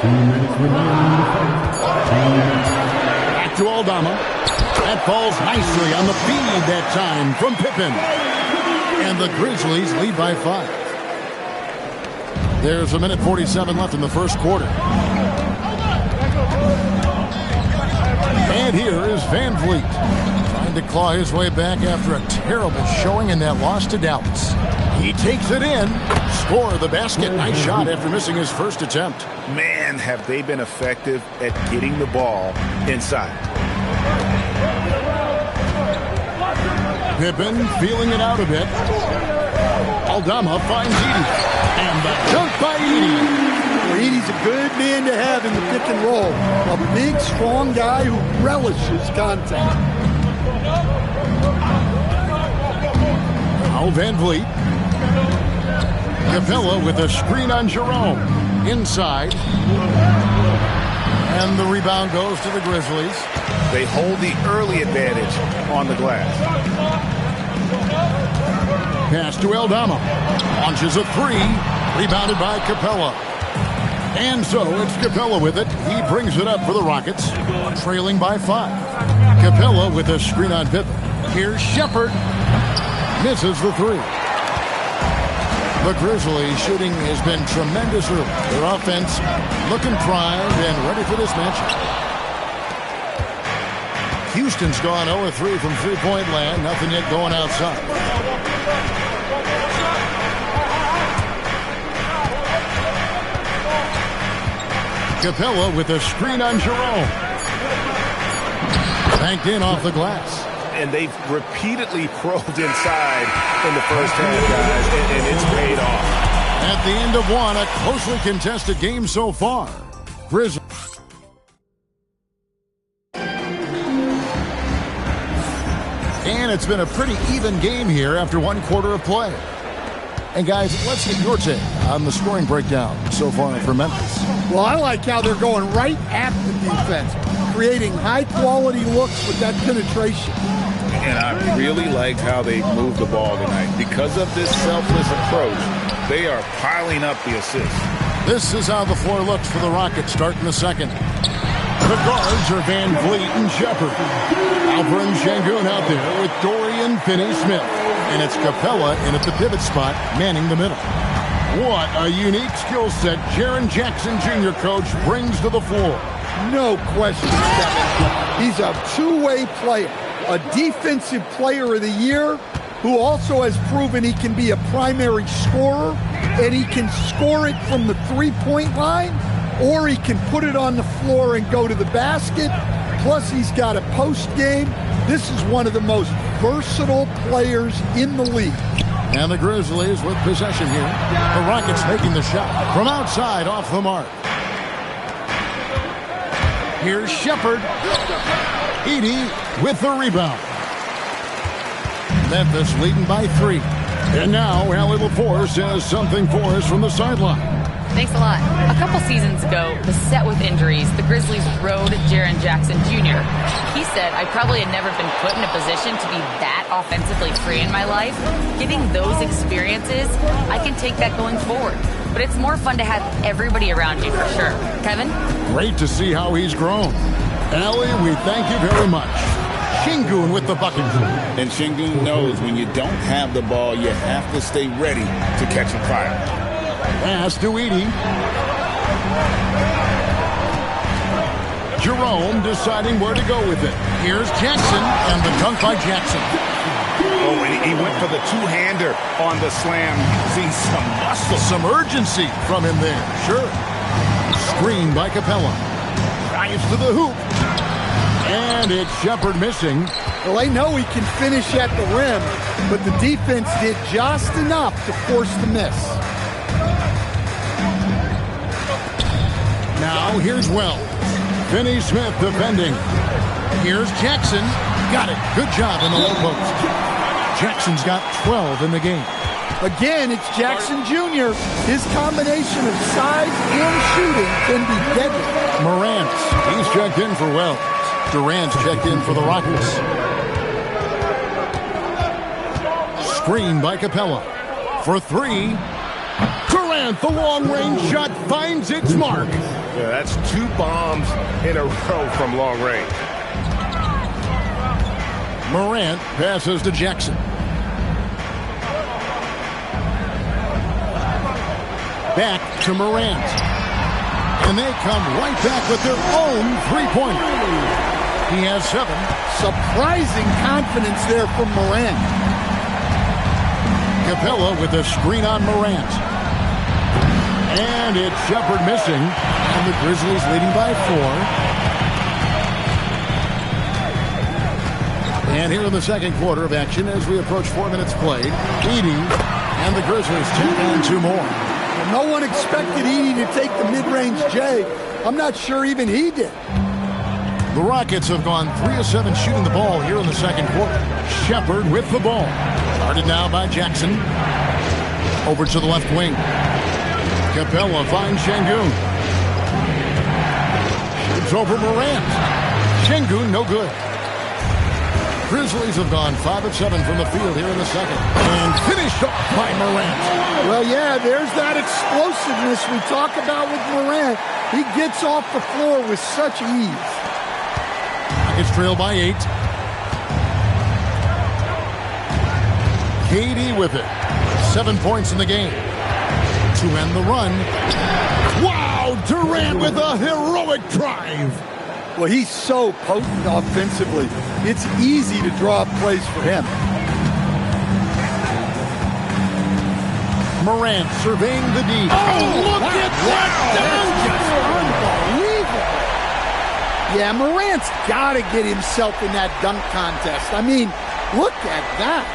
I: 2 minutes remaining.
J: Back to Aldama. That falls nicely on the feed that time from Pippen. And the Grizzlies lead by 5. There's 1:47 left in the first quarter. And here is Van Vliet. Trying to claw his way back after a terrible showing in that loss to Dallas. He takes it in. Score the basket. Nice shot after missing his first attempt.
K: Man, have they been effective at getting the ball inside.
J: Pippen feeling it out a bit. Aldama finds Edey. And the dunk by Edey.
L: Well, Edey's a good man to have in the pick and roll. A big, strong guy who relishes contact.
J: Now Van Vliet. Capella with a screen on Jerome. Inside. And the rebound goes to the Grizzlies.
K: They hold the early advantage on the glass.
J: Pass to Aldama. Launches a three. Rebounded by Capella. And so it's Capella with it. He brings it up for the Rockets. Trailing by 5. Capella with a screen on Pippen. Here's Shepard. Misses the three. The Grizzlies shooting has been tremendous early. Their offense looking primed and ready for this matchup. Houston's gone 0-3 from three-point land. Nothing yet going outside. Capella with a screen on Jerome. Banked in off the glass.
K: And they've repeatedly probed inside in the first half, guys, and it's paid off.
J: At the end of one, a closely contested game so far. Grizzlies. And it's been a pretty even game here after 1 quarter of play. And guys, let's get your take on the scoring breakdown so far for Memphis.
L: Well, I like how they're going right at the defense, creating high-quality looks with that penetration.
K: And I really liked how they moved the ball tonight. Because of this selfless approach, they are piling up the assists.
J: This is how the floor looks for the Rockets starting the second. The guards are Van Vliet and Shepard. Alperen Şengün out there with Dorian Finney-Smith. And it's Capella in at the pivot spot, manning the middle. What a unique skill set Jaren Jackson Jr. coach brings to the floor.
L: No question, Kevin. He's a two-way player, a defensive player of the year who also has proven he can be a primary scorer, and he can score it from the three-point line, or he can put it on the floor and go to the basket. Plus, he's got a post game. This is one of the most versatile players in the league.
J: And the Grizzlies with possession here. The Rockets making the shot from outside off the mark. Here's Shepard. Edey with the rebound. Memphis leading by 3. And now Allie LaForce has something for us from the sideline.
D: Thanks a lot. A couple seasons ago, beset with injuries, the Grizzlies rode Jaren Jackson Jr. He said, I probably had never been put in a position to be that offensively free in my life. Getting those experiences, I can take that going forward. But it's more fun to have everybody around you for sure. Kevin?
J: Great to see how he's grown. Allie, we thank you very much. Şengün with the bucket.
K: And Şengün knows when you don't have the ball, you have to stay ready to catch a fire.
J: Pass to Edey. Jerome deciding where to go with it. Here's Jackson, and the dunk by Jackson.
K: Oh, and he went for the two-hander on the slam. See some muscle.
J: Some urgency from him there, sure. Screen by Capella. Drives to the hoop. And it's Shepard missing.
L: Well, they know he can finish at the rim, but the defense did just enough to force the miss.
J: Now here's Wells. Finney-Smith defending. Here's Jackson. Got it. Good job in the low post. Jackson's got 12 in the game.
L: Again, it's Jackson Jr. His combination of size and shooting can be deadly.
J: Morant, he's checked in for Wells. Durant's checked in for the Rockets. Screen by Capella. For 3. Durant, the long-range shot, finds its mark.
A: Yeah, that's 2 bombs in a row from long range.
J: Morant passes to Jackson. Back to Morant. And they come right back with their own three-pointer. He has 7.
L: Surprising confidence there from Morant.
J: Capella with a screen on Morant. And it's Shepard missing. And the Grizzlies leading by 4. And here in the second quarter of action as we approach 4 minutes played. Edey and the Grizzlies take on 2 more.
L: Well, no one expected Edey to take the mid-range J. I'm not sure even he did.
J: The Rockets have gone 3 of 7 shooting the ball here in the second quarter. Shepard with the ball. Started now by Jackson. Over to the left wing. Capella finds Şengün. Shoots over Morant. Şengün no good. Grizzlies have gone 5 of 7 from the field here in the second. And finished off by Morant.
L: Well, yeah, there's that explosiveness we talk about with Morant. He gets off the floor with such ease.
J: It's trailed by 8. KD with it. 7 points in the game. To end the run. Wow, Durant with a heroic drive.
L: Well, he's so potent offensively. It's easy to draw up plays for him.
J: Morant surveying the D.
L: Oh, look at that! Unbelievable. Yeah, Morant's got to get himself in that dunk contest. I mean, look at that.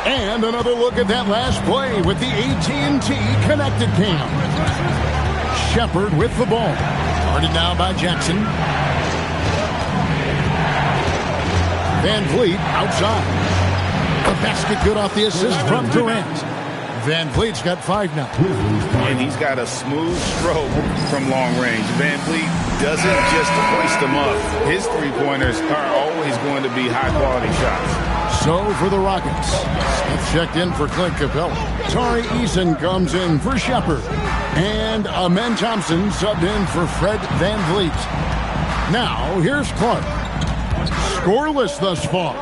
J: And another look at that last play with the AT&T connected cam. Shepard with the ball. Guarded now by Jackson. Van Vliet outside. The basket good off the assist from Durant. Van Vliet's got 5 now.
K: And he's got a smooth stroke from long range. Van Vliet doesn't just hoist them up. His three-pointers are always going to be high-quality shots.
J: So for the Rockets, Smith checked in for Clint Capella. Tari Eason comes in for Shepard. And Amen Thompson subbed in for Fred Van Vliet. Now, here's Clark. Scoreless thus far.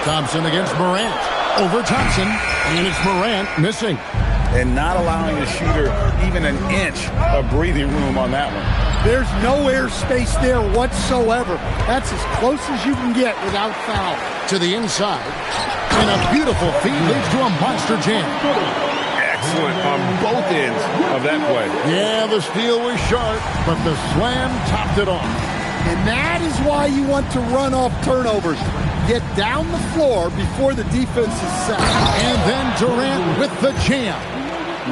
J: Thompson against Morant. Over Thompson, and it's Morant missing.
K: And not allowing the shooter even an inch of breathing room on that one.
L: There's no air space there whatsoever. That's as close as you can get without foul.
J: To the inside, and a beautiful feed leads to a monster jam.
A: Excellent on both ends of that play.
J: Yeah, the steal was sharp, but the slam topped it off.
L: And that is why you want to run off turnovers. Get down the floor before the defense is set.
J: And then Durant with the jam.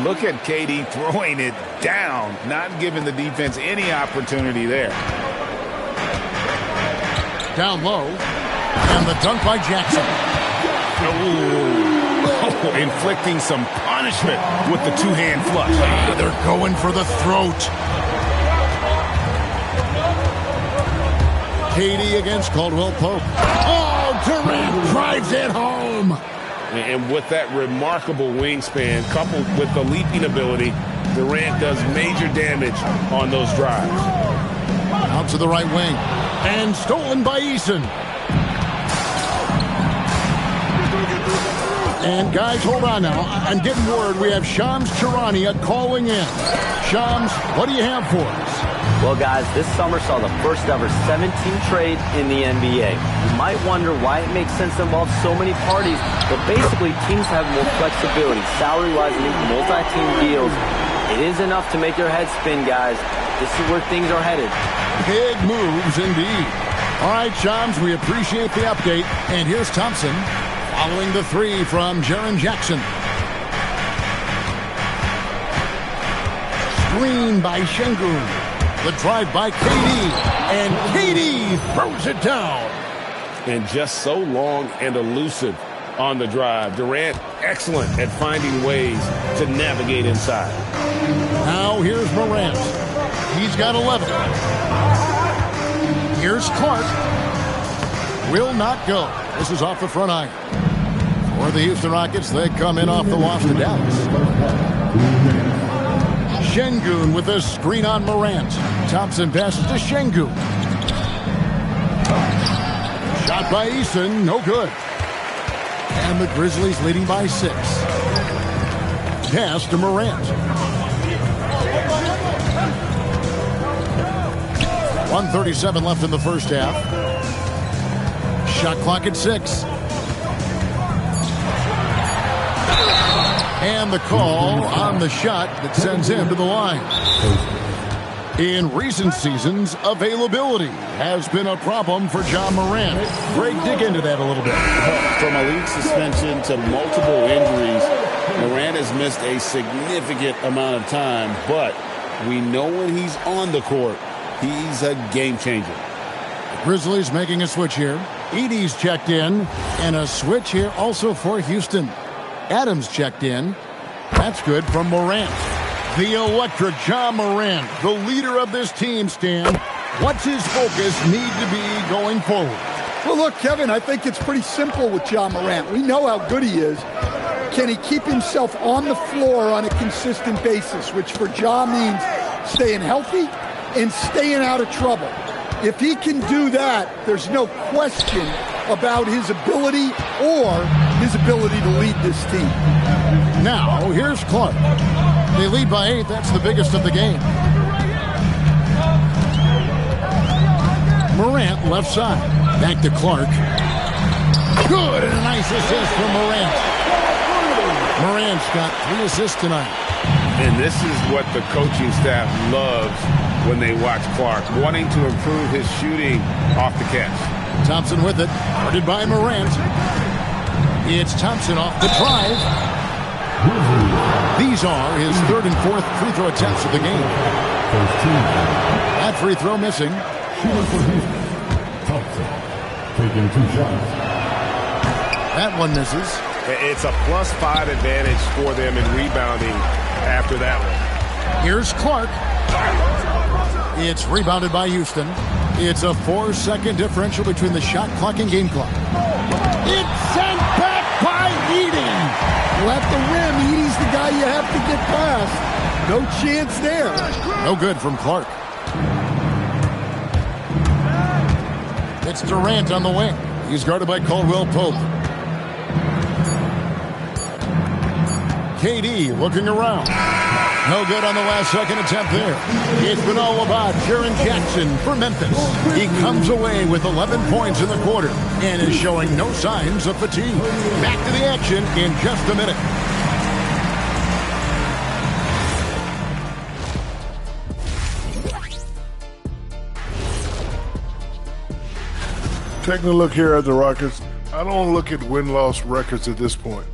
K: Look at KD throwing it down, not giving the defense any opportunity there.
J: Down low, and the dunk by Jackson.
K: Oh, inflicting some punishment with the two-hand flush.
J: They're going for the throat. KD against Caldwell Pope. Oh, Durant drives it home.
A: And with that remarkable wingspan, coupled with the leaping ability, Durant does major damage on those drives.
J: Out to the right wing. And stolen by Eason. And guys, hold on now. I'm getting word we have Shams Charania calling in. Shams, what do you have for us?
E: Well, guys, this summer saw the first ever 17 trade in the NBA. You might wonder why it makes sense to involve so many parties, but basically teams have more flexibility, salary-wise, and even multi-team deals. It is enough to make your head spin, guys. This is where things are headed.
J: Big moves indeed. All right, Shams, we appreciate the update. And here's Thompson following the three from Jaren Jackson. Screen by Şengün. The drive by KD, and KD throws it down.
A: And just so long and elusive on the drive. Durant, excellent at finding ways to navigate inside.
J: Now here's Morant. He's got 11. Here's Clark. Will not go. This is off the front iron. For the Houston Rockets, they come in off the loss to Dallas. Şengün with a screen on Morant. Thompson passes to Şengün. Shot by Eason, no good. And the Grizzlies leading by 6. Pass to Morant. 1:37 left in the first half. Shot clock at 6. And the call on the shot that sends him to the line. In recent seasons, availability has been a problem for Ja Morant. Greg, dig into that a little bit.
K: From a league suspension to multiple injuries, Morant has missed a significant amount of time, but we know when he's on the court, he's a game changer.
J: The Grizzlies making a switch here. Edey's checked in, and a switch here also for Houston. Adams checked in. That's good from Morant. The electric Ja Morant, the leader of this team, Stan. What's his focus need to be going forward?
L: Well, look, Kevin, I think it's pretty simple with Ja Morant. We know how good he is. Can he keep himself on the floor on a consistent basis, which for Ja means staying healthy and staying out of trouble. If he can do that, there's no question about his ability or his ability to lead this team.
J: Now, here's Clark. They lead by 8. That's the biggest of the game. Morant, left side. Back to Clark. Good, and a nice assist from Morant. Morant's got 3 assists tonight.
A: And this is what the coaching staff loves when they watch Clark, wanting to improve his shooting off the catch.
J: Thompson with it, guarded by Morant. It's Thompson off the drive. These are his 3rd and 4th free throw attempts of the game. That free throw missing.
I: Thompson taking 2 shots.
J: That one misses.
A: It's a +5 advantage for them in rebounding after that one.
J: Here's Clark. It's rebounded by Houston. It's a 4-second differential between the shot clock and game clock. It's sent back by Edey.
L: Well, at the rim, Edey's the guy you have to get past. No chance there.
J: No good from Clark. It's Durant on the wing. He's guarded by Caldwell Pope. KD looking around. No good on the last second attempt there. It's been all about Jaren Jackson for Memphis. He comes away with 11 points in the quarter and is showing no signs of fatigue. Back to the action in just a minute.
H: Taking a look here at the Rockets, I don't look at win-loss records at this point.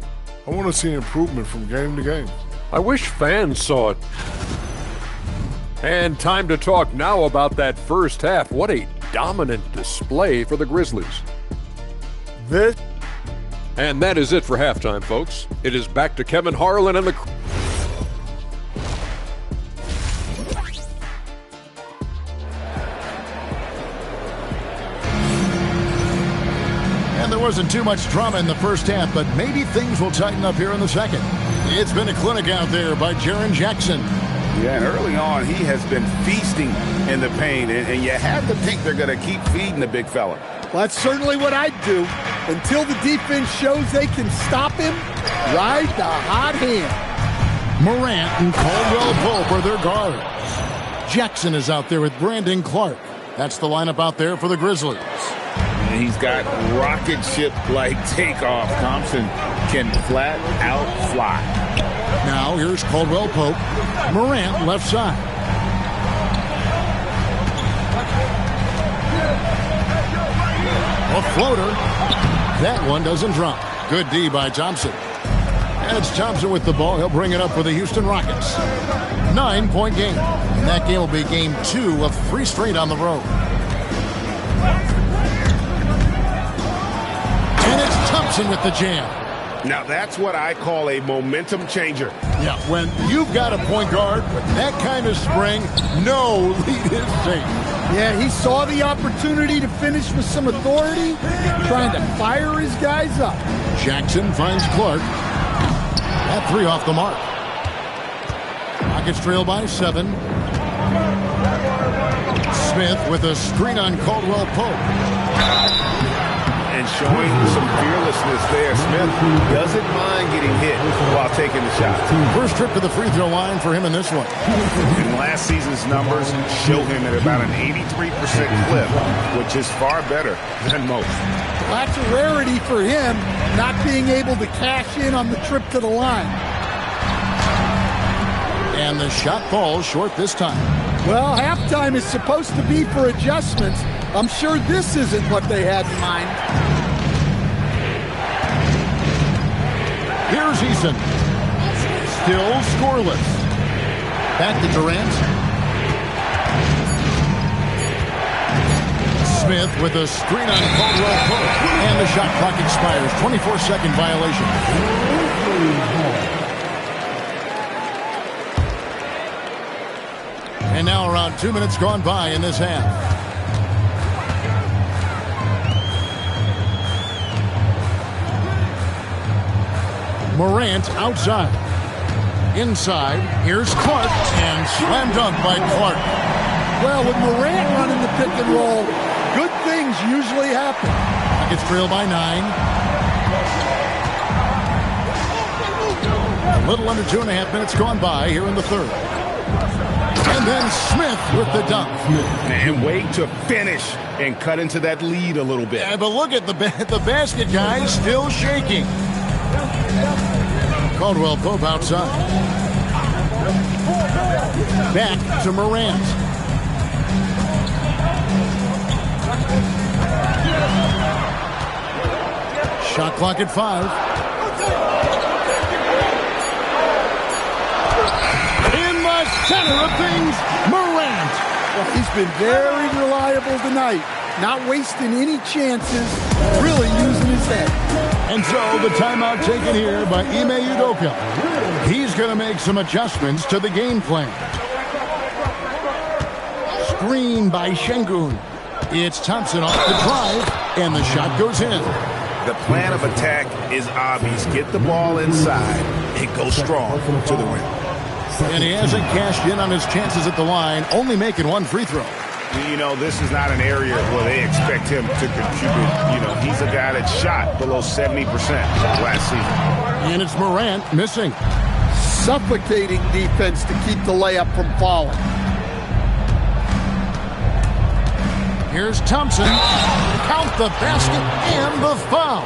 H: I want to see improvement from game to game.
G: I wish fans saw it. And time to talk now about that first half. What a dominant display for the Grizzlies. And that is it for halftime, folks. It is back to Kevin Harlan and the...
J: And there wasn't too much drama in the first half, but maybe things will tighten up here in the second. It's been a clinic out there by Jaren Jackson.
K: Yeah, and early on, he has been feasting in the paint, and you have to think they're going to keep feeding the big fella.
L: Well, that's certainly what I'd do. Until the defense shows they can stop him, ride the hot hand.
J: Morant and Caldwell Pope are their guards. Jackson is out there with Brandon Clark. That's the lineup out there for the Grizzlies.
K: And he's got rocket ship-like takeoff. Thompson can flat out fly.
J: Now here's Caldwell Pope. Morant left side. A floater. That one doesn't drop. Good D by Thompson. And it's Thompson with the ball. He'll bring it up for the Houston Rockets. 9-point game. And that game will be game 2 of 3 straight on the road. And it's Thompson with the jam.
K: Now that's what I call a momentum changer.
J: Yeah, when you've got a point guard with that kind of spring, no lead is safe.
L: Yeah, he saw the opportunity to finish with some authority, trying to fire his guys up.
J: Jackson finds Clark. That 3 off the mark. Rockets trail by 7. Smith with a screen on Caldwell Pope.
K: And showing some fearlessness there. Smith doesn't mind getting hit while taking the shot.
J: First trip to the free throw line for him in this one.
K: And last season's numbers show him at about an 83% clip, which is far better than most.
L: Well, that's a rarity for him, not being able to cash in on the trip to the line.
J: And the shot falls short this time.
L: Well, halftime is supposed to be for adjustments. I'm sure this isn't what they had in mind.
J: Here's Eason. Still scoreless. Back to Durant. Smith with a screen on Caldwell Pope. And the shot clock expires. 24-second violation. And now around 2 minutes gone by in this half. Morant outside. Inside, here's Clark, and slam dunk by Clark.
L: Well, with Morant running the pick and roll, good things usually happen.
J: It's trailed by 9. A little under 2.5 minutes gone by here in the third. And then Smith with the dunk.
K: And wait to finish and cut into that lead a little bit.
J: Yeah, but look at the basket, guys, still shaking. Caldwell Pope outside. Back to Morant. Shot clock at 5. In the center of things, Morant.
L: Well, he's been very reliable tonight. Not wasting any chances, really using his head.
J: And so the timeout taken here by Ime Udoka. He's going to make some adjustments to the game plan. Screen by Şengün. It's Thompson off the drive, and the shot goes in.
K: The plan of attack is obvious. Get the ball inside and go strong to the rim.
J: And he hasn't cashed in on his chances at the line, only making one free throw.
K: You know, this is not an area where they expect him to contribute. You know, he's a guy that shot below 70% last season.
J: And it's Morant missing.
L: Suffocating defense to keep the layup from falling.
J: Here's Thompson. Count the basket and the foul.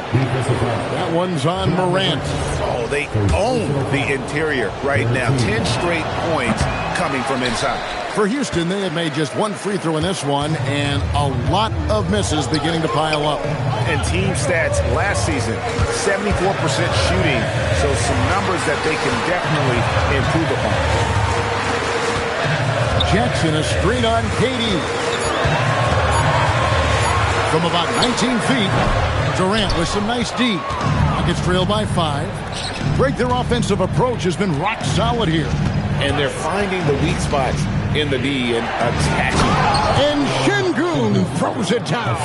J: That one's on Morant.
K: Oh, they own the interior right now. 10 straight points coming from inside.
J: For Houston, they had made just one free throw in this one, and a lot of misses beginning to pile up.
K: And team stats last season, 74% shooting, so some numbers that they can definitely improve upon.
J: Jackson, a screen on Katie. From about 19 feet, Durant with some nice D. Rockets trail by 5. Break their offensive approach has been rock solid here.
K: And they're finding the weak spots in the D and attacking.
J: And Şengün throws it down.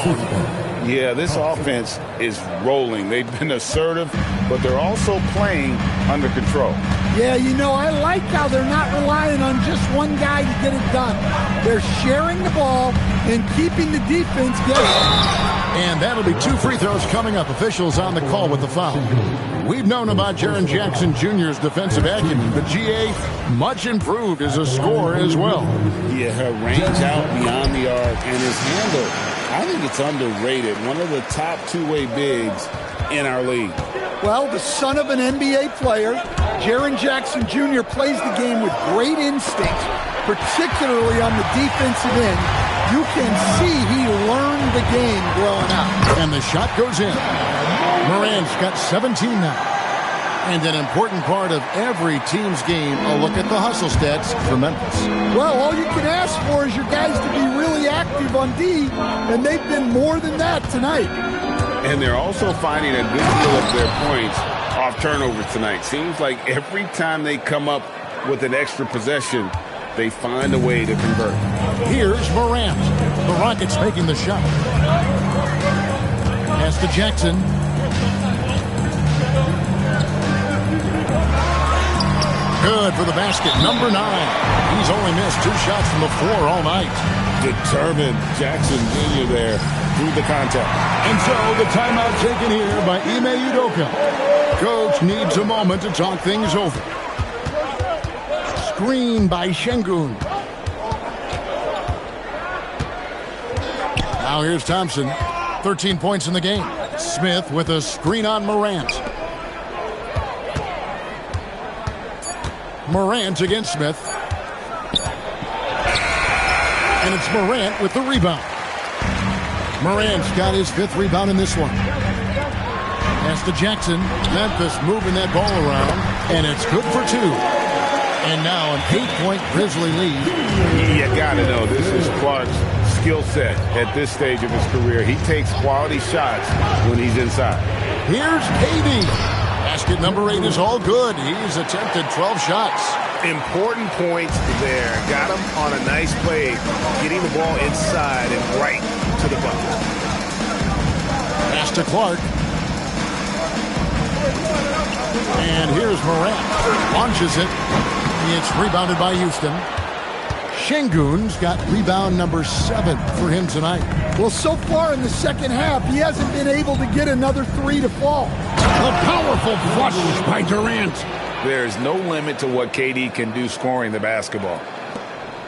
K: Yeah, this offense is rolling. They've been assertive, but they're also playing under control.
L: Yeah, you know, I like how they're not relying on just one guy to get it done. They're sharing the ball and keeping the defense guessing.
J: And that'll be 2 free throws coming up. Officials on the call with the foul. We've known about Jaren Jackson Jr.'s defensive acumen, but GA much improved as a scorer as well.
K: Yeah, her range out beyond the arc and his handle, I think it's underrated. One of the top two-way bigs in our league.
L: Well, the son of an NBA player, Jaren Jackson Jr. plays the game with great instinct, particularly on the defensive end. You can see he learned the game growing up.
J: And the shot goes in. Morant's got 17 now. And an important part of every team's game, a look at the hustle stats for Memphis.
L: Well, all you can ask for is your guys to be really active on D, and they've been more than that tonight.
K: And they're also finding a good deal of their points off turnovers tonight. Seems like every time they come up with an extra possession, they find a way to convert.
J: Here's Morant. The Rockets making the shot. Pass to Jackson. Good for the basket. Number 9. He's only missed 2 shots from the floor all night.
K: Determined Jackson Jr. there through the contact.
J: And so the timeout taken here by Ime Udoka. Coach needs a moment to talk things over. Screen by Şengün. Now here's Thompson. 13 points in the game. Smith with a screen on Morant. Morant against Smith. And it's Morant with the rebound. Morant's got his 5th rebound in this one. Pass to Jackson. Memphis moving that ball around. And it's good for 2. And now an 8-point Grizzly lead.
K: You gotta know, this is Clark's skill set at this stage of his career. He takes quality shots when he's inside.
J: Here's KD. Basket number 8 is all good. He's attempted 12 shots.
K: Important points there. Got him on a nice play, getting the ball inside and right to the bucket.
J: Pass to Clark. And here's Morant. Launches it. It's rebounded by Houston. Şengün's got rebound number 7 for him tonight.
L: Well, so far in the second half, he hasn't been able to get another 3 to fall.
J: A powerful flush by Durant.
K: There's no limit to what KD can do scoring the basketball.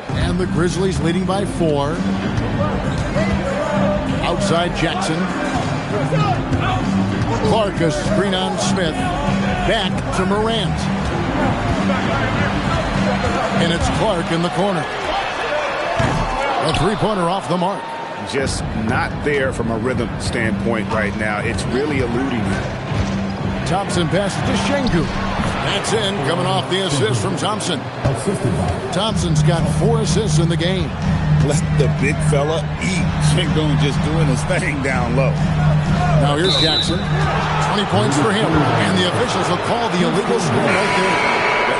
J: And the Grizzlies leading by 4. Outside Jackson. Clark a screen on Smith. Back to Morant. And it's Clark in the corner. A 3-pointer off the mark.
K: Just not there from a rhythm standpoint right now. It's really eluding him.
J: Thompson passes to Şengün. That's in, coming off the assist from Thompson. Thompson's got 4 assists in the game.
K: Let the big fella eat. Şengün just doing his thing down low.
J: Now here's Jackson. 20 points for him. And the officials will call the illegal score right there.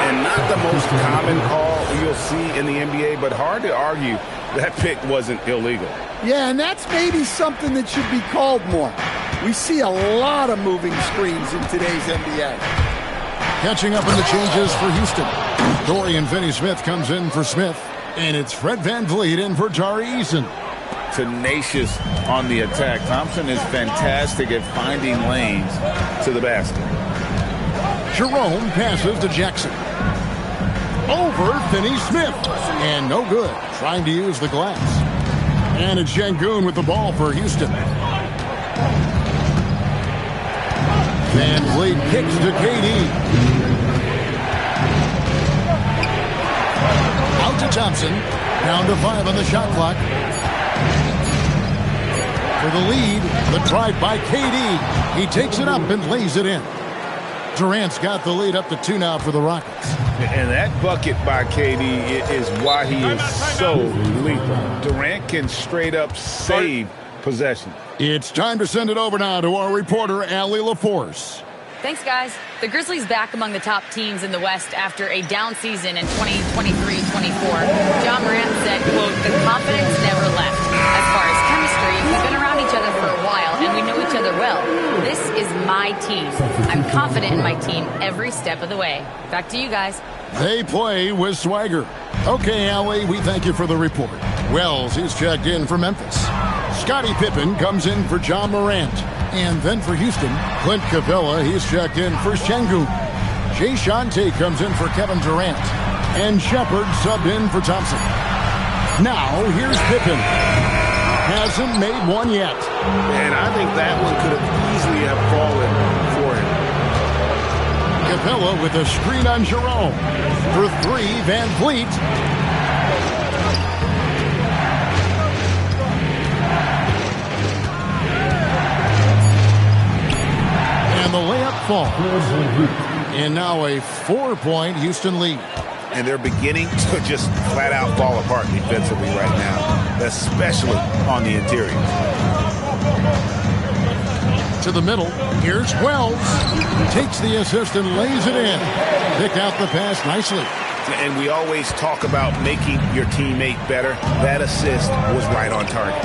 K: And not the most common call you'll see in the NBA, but hard to argue that pick wasn't illegal.
L: Yeah, and that's maybe something that should be called more. We see a lot of moving screens in today's NBA.
J: Catching up in the changes for Houston. Dorian Finney-Smith comes in for Smith. And it's Fred VanVleet in for Tari Eason.
K: Tenacious on the attack. Thompson is fantastic at finding lanes to the basket.
J: Jerome passes to Jackson. Over Finney-Smith. And no good. Trying to use the glass. And it's Şengün with the ball for Houston. VanVleet kicks to KD. Out to Thompson. Down to 5 on the shot clock. For the lead, the drive by KD. He takes it up and lays it in. Durant's got the lead up to 2 now for the Rockets.
K: And that bucket by KD is why he is so lethal. Durant can straight up save possession.
J: It's time to send it over now to our reporter, Allie LaForce.
D: Thanks, guys. The Grizzlies back among the top teams in the West after a down season in 2023-24. John Morant said, quote, "The confidence never left. As far as chemistry, we've been around each other for a while, and we know each other well. This is my team. I'm confident in my team every step of the way." Back to you guys.
J: They play with Swagger. Okay, Allie, we thank you for the report. Wells is checked in for Memphis. Scottie Pippen comes in for John Morant. And then for Houston, Clint Capella, he's checked in for Şengün. Jay Shante comes in for Kevin Durant. And Shepard subbed in for Thompson. Now, here's Pippen. Hasn't made one yet.
K: And I think that one could have easily have fallen for him.
J: Capella with a screen on Jerome. For 3, VanVleet. And the layup falls. And now a 4-point Houston lead.
K: And they're beginning to just flat out fall apart defensively right now, especially on the interior.
J: To the middle, here's Wells. Takes the assist and lays it in. Pick out the pass nicely.
K: And we always talk about making your teammate better. That assist was right on target.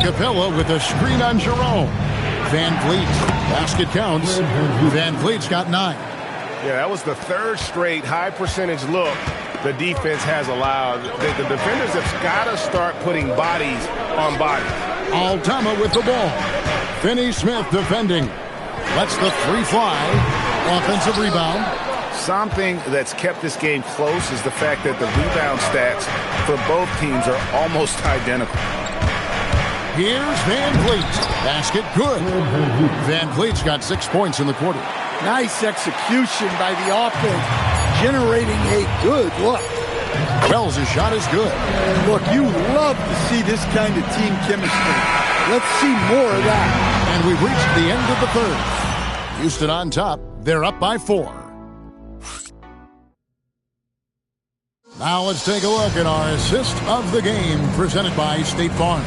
J: Capella with a screen on Jerome. VanVleet. Basket counts. VanVleet's got 9.
M: Yeah, that was the 3rd straight high percentage look the defense has allowed. The defenders have got to start putting bodies on bodies.
J: Altama with the ball. Finney-Smith defending. Lets the 3 fly. Offensive rebound.
K: Something that's kept this game close is the fact that the rebound stats for both teams are almost identical.
J: Here's VanVleet. Basket good. VanVleet's got 6 points in the quarter.
L: Nice execution by the offense, generating a good look.
J: Wells' shot is good.
L: Look, you love to see this kind of team chemistry. Let's see more of that.
J: And we've reached the end of the 3rd. Houston on top. They're up by 4. Now let's take a look at our assist of the game presented by State Farm.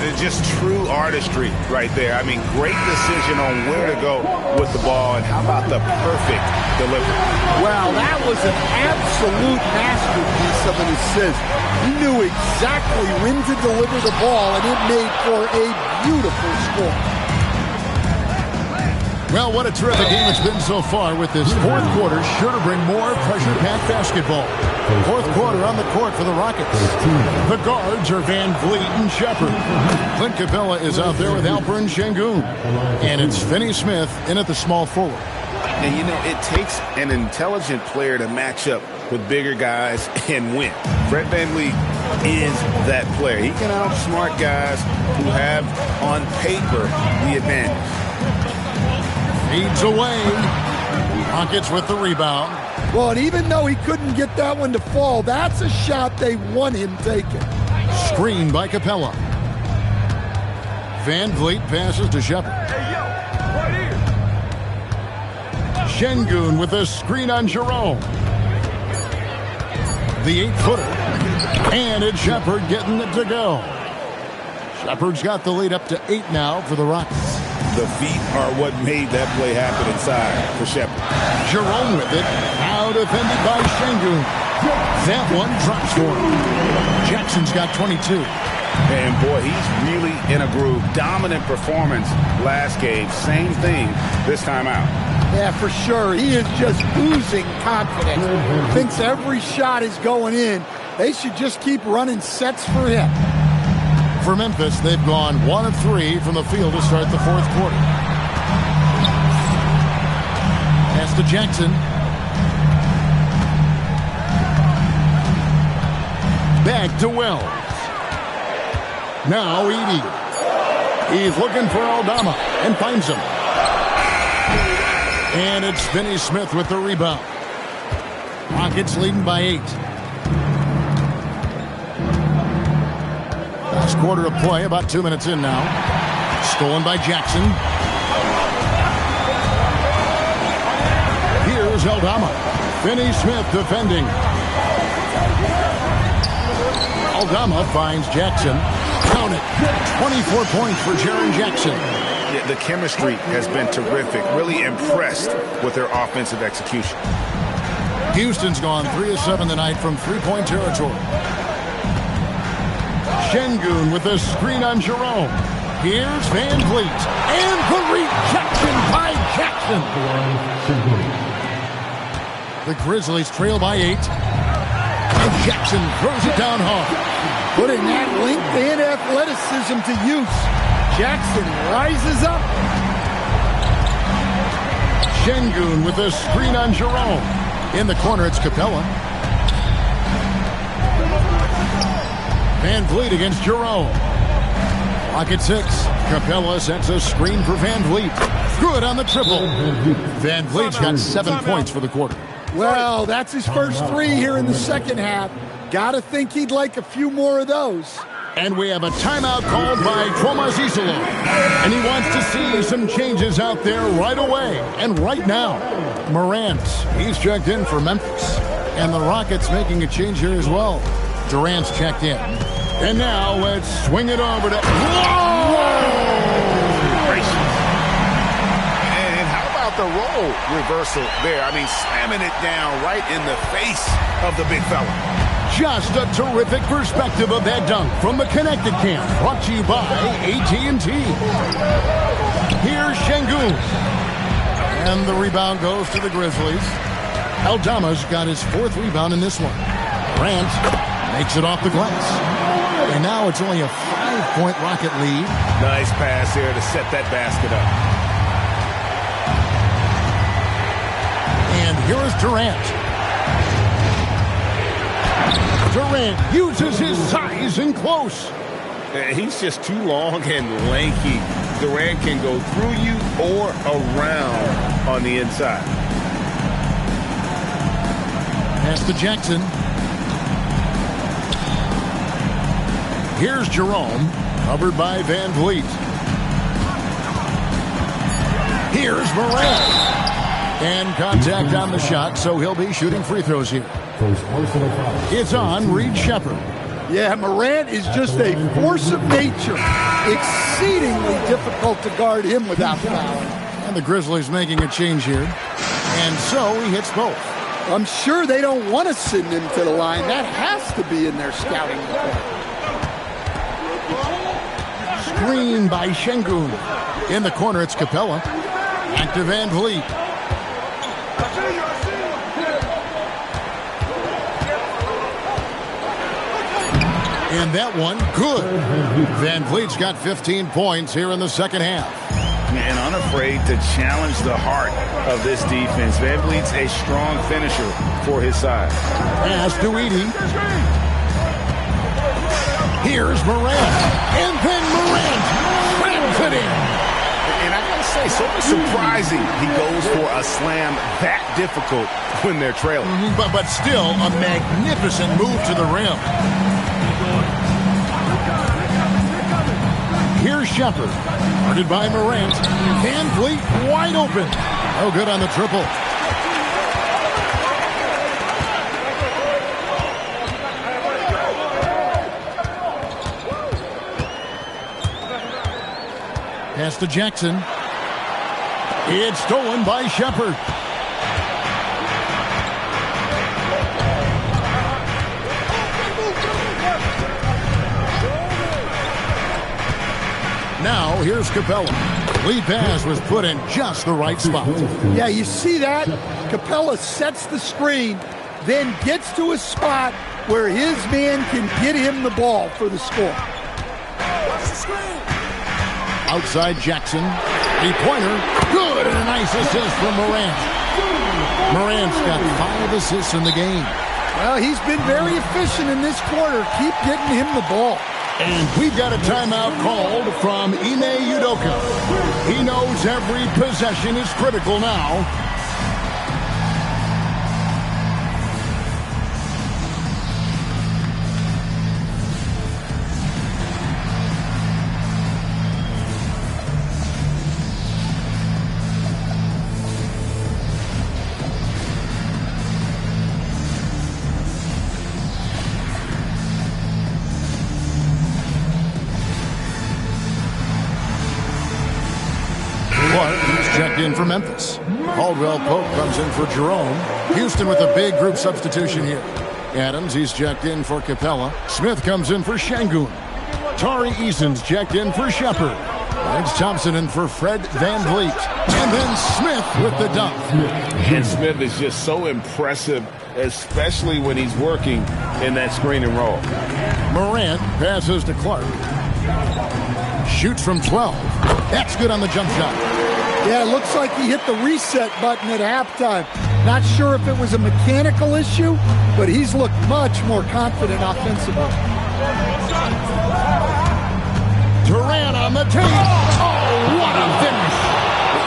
K: It's just true artistry right there. I mean, great decision on where to go with the ball, and how about the perfect delivery?
L: Wow, that was an absolute masterpiece of an assist. He knew exactly when to deliver the ball, and it made for a beautiful score.
J: Well, what a terrific game it's been so far, with this 4th quarter sure to bring more pressure-packed basketball. 4th quarter on the court for the Rockets. The guards are VanVleet and Shepard. Clint Capella is out there with Alperen Şengün. And it's Finney-Smith in at the small forward.
K: And, you know, it takes an intelligent player to match up with bigger guys and win. Fred VanVleet is that player. He can outsmart guys who have, on paper, the advantage.
J: Feeds away. Rockets with the rebound.
L: Well, and even though he couldn't get that one to fall, that's a shot they want him taking.
J: Screen by Capella. VanVleet passes to Shepard. Şengün with a screen on Jerome. The 8-footer. And it's Shepard getting it to go. Shepard's got the lead up to 8 now for the Rockets.
K: The feet are what made that play happen inside for Shepard.
J: Jerome with it. Now defended by Şengün. That one drops for him. Jackson's got 22.
K: And boy, he's really in a groove. Dominant performance last game. Same thing this time out.
L: Yeah, for sure. He is just oozing confidence. Thinks every shot is going in. They should just keep running sets for him.
J: For Memphis, they've gone 1 of 3 from the field to start the fourth quarter. Pass to Jackson. Back to Wells. Now Edey. He's looking for Aldama and finds him. And it's Finney Smith with the rebound. Rockets leading by 8. Last quarter of play, about 2 minutes in now. Stolen by Jackson. Here's Aldama. Finney Smith defending. Aldama finds Jackson. Count it. 24 points for Jaren Jackson.
M: Yeah, the chemistry has been terrific. Really impressed with their offensive execution.
J: Houston's gone 3 of 7 tonight from three-point territory. Şengün with a screen on Jerome. Here's Van Vliet. And the rejection by Jackson. The Grizzlies trail by 8. And Jackson throws it down hard.
L: Putting that length and athleticism to use. Jackson rises up.
J: Şengün with a screen on Jerome. In the corner, it's Capella. Van Vliet against Jerome. Clock at 6. Capella sets a screen for Van Vliet. Good on the triple. Van Vliet's got 7 points for the quarter.
L: Well, that's his first 3 here in the second half. Gotta think he'd like a few more of those.
J: And we have a timeout called by Thomas Isolo. And he wants to see some changes out there right away and right now. Morant, he's checked in for Memphis. And the Rockets making a change here as well. Durant's checked in. And now let's swing it over to...
M: And how about the role reversal there? I mean, slamming it down right in the face of the big fella.
J: Just a terrific perspective of that dunk from the Connected Camp. Brought to you by AT&T. Here's Şengün. And the rebound goes to the Grizzlies. Aldama's got his 4th rebound in this one. Grant makes it off the glass. And now it's only a 5-point Rocket lead.
M: Nice pass here to set that basket up.
J: And here is Durant. Durant uses his size in close.
M: He's just too long and lanky. Durant can go through you or around on the inside.
J: Pass to Jackson. Here's Jerome, covered by Van Vliet. Here's Morant. And contact on the shot, so he'll be shooting free throws here. It's on Reed Shepherd.
L: Yeah, Morant is just a force of nature. Exceedingly difficult to guard him without fouling.
J: And the Grizzlies making a change here. And so he hits both.
L: I'm sure they don't want to send him to the line. That has to be in their scouting report.
J: Screen by Şengün. In the corner, it's Capella. Back to Van Vliet. And that one, good. Van Vliet's got 15 points here in the second half.
M: And unafraid to challenge the heart of this defense. Van Vliet's a strong finisher for his side.
J: Pass to Edey. Here's Morant. And then Morant slams it in.
M: And I gotta say, sort of surprising he goes for a slam that difficult when they're trailing.
J: But still a magnificent move to the rim. Here's Shepherd, guarded by Morant. Van Vliet wide open. No good on the triple. Pass to Jackson. It's stolen by Shepherd. Now, here's Capella. Lead pass was put in just the right spot.
L: Yeah, you see that? Capella sets the screen, then gets to a spot where his man can get him the ball for the score.
J: Outside Jackson. Three-pointer. Good, and a nice assist from Morant. Morant's got 5 assists in the game.
L: Well, he's been very efficient in this quarter. Keep getting him the ball.
J: And we've got a timeout called from Ime Udoka. He knows every possession is critical now. Checked in for Memphis. Caldwell Pope comes in for Jerome. Houston with a big group substitution here. Adams, he's checked in for Capella. Smith comes in for Şengün. Tari Eason's checked in for Shepard. Lance Thompson in for Fred VanVleet. And then Smith with the dunk.
M: And Smith is just so impressive, especially when he's working in that screen and roll.
J: Morant passes to Clark. Shoots from 12. That's good on the jump shot.
L: Yeah, it looks like he hit the reset button at halftime. Not sure if it was a mechanical issue, but he's looked much more confident offensively.
J: Durant on the tape. Oh, what a finish.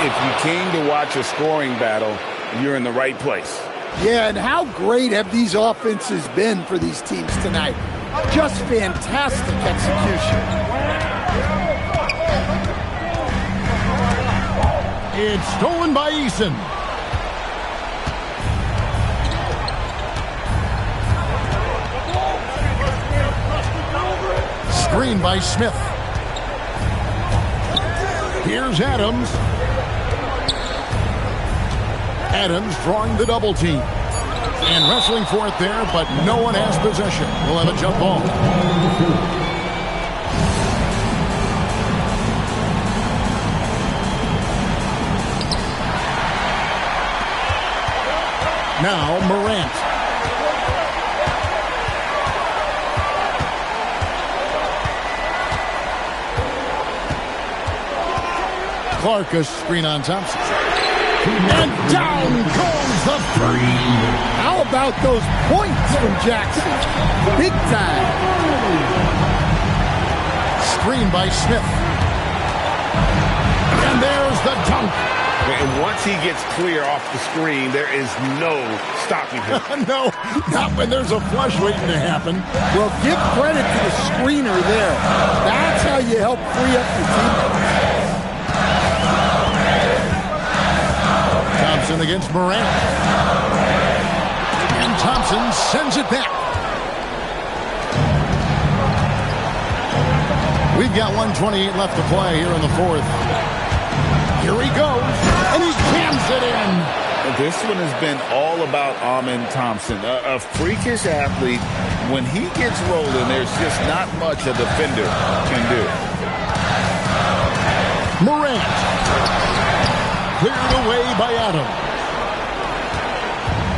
M: If you came to watch a scoring battle, you're in the right place.
L: Yeah, and how great have these offenses been for these teams tonight? Just fantastic execution.
J: It's stolen by Eason. Screen by Smith. Here's Adams. Adams drawing the double team. And wrestling for it there, but no one has possession. We'll have a jump ball. Now Morant. Clark a screen on Thompson. And down goes the three.
L: How about those points from Jackson? Big time.
J: Screen by Smith. And there's the dunk.
M: And once he gets clear off the screen, there is no stopping him.
J: No, not when there's a flush waiting to happen.
L: Well, give credit to the screener there. That's how you help free up your teammates.
J: Thompson against Morant. And Thompson sends it back. We've got 1:28 left to play here in the fourth. Here he goes, and he jams it in.
M: This one has been all about Amen Thompson, a freakish athlete. When he gets rolling, there's just not much a defender can do.
J: Morant. Cleared away by Adams.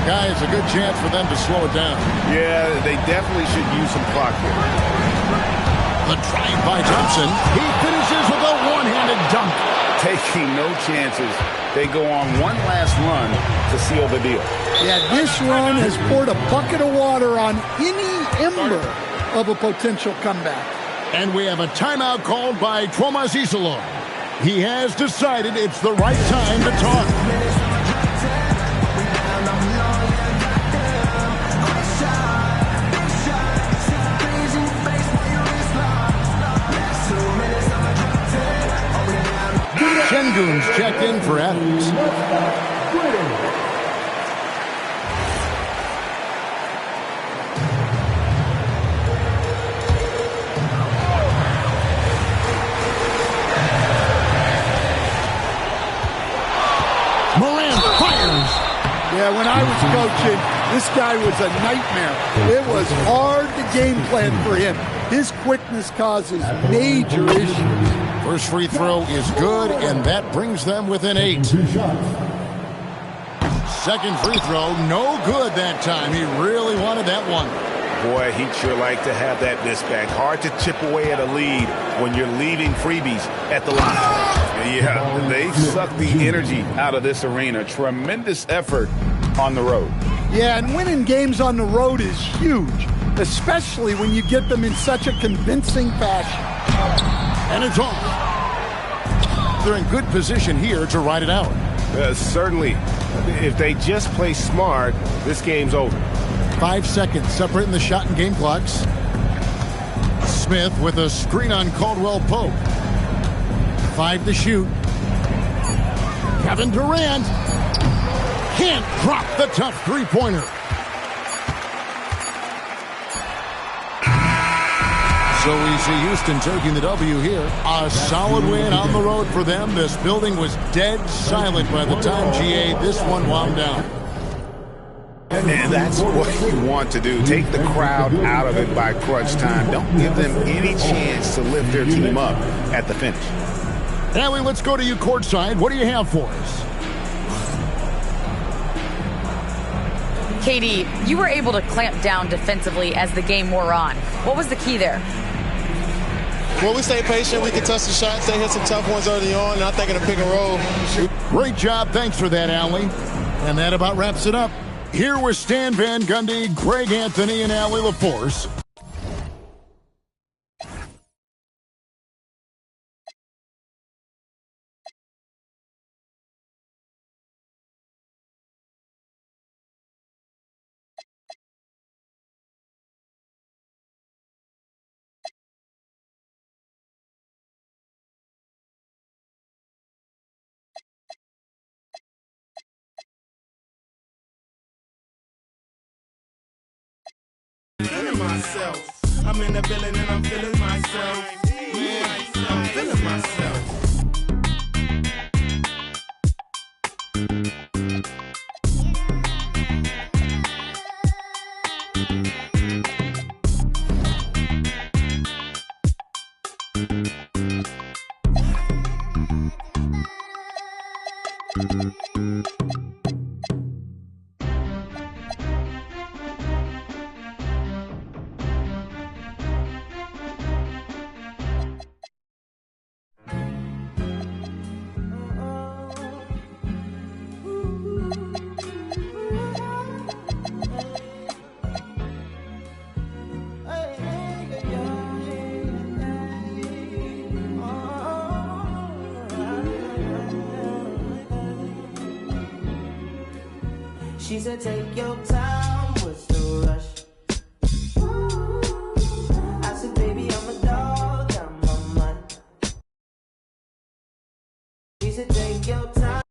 J: Guys, a good chance for them to slow it down.
M: Yeah, they definitely should use some clock here.
J: The drive by Thompson. He finishes with a one-handed dunk.
M: Taking no chances. They go on one last run to seal the deal.
L: Yeah, this run has poured a bucket of water on any ember of a potential comeback.
J: And we have a timeout called by Thomas Isolo. He has decided it's the right time to talk. Şengün's checked in for Adams. Morant fires.
L: Yeah, when I was coaching, this guy was a nightmare. It was hard to game plan for him. His quickness causes major issues.
J: First free throw is good, and that brings them within 8. Second free throw, no good that time. He really wanted that one.
M: Boy, he'd sure like to have that miss back. Hard to chip away at a lead when you're leaving freebies at the line. Yeah, they suck the energy out of this arena. Tremendous effort on the road.
L: Yeah, and winning games on the road is huge, especially when you get them in such a convincing fashion.
J: And it's off. They're in good position here to ride it out.
A: Certainly. If they just play smart, this game's over.
J: 5 seconds separating the shot and game clocks. Smith with a screen on Caldwell Pope. 5 to shoot. Kevin Durant can't drop the tough three-pointer. So we see Houston taking the W here. A solid win on the road for them. This building was dead silent by the time, GA, this one wound down.
M: And that's what you want to do. Take the crowd out of it by crunch time. Don't give them any chance to lift their team up at the finish.
J: Allie, let's go to you courtside. What do you have for us?
D: KD, you were able to clamp down defensively as the game wore on. What was the key there?
N: Well, we stay patient. We can touch the shots. They hit some tough ones early on, and I think in a pick and roll.
J: Great job. Thanks for that, Allie. And that about wraps it up. Here with Stan Van Gundy, Greg Anthony, and Allie LaForce.
F: I'm in the building and I'm feeling myself. Yeah, I'm feeling myself.
O: She said, take your time, what's the rush? I said, baby, I'm a dog, I'm a mutt. She said, take your time.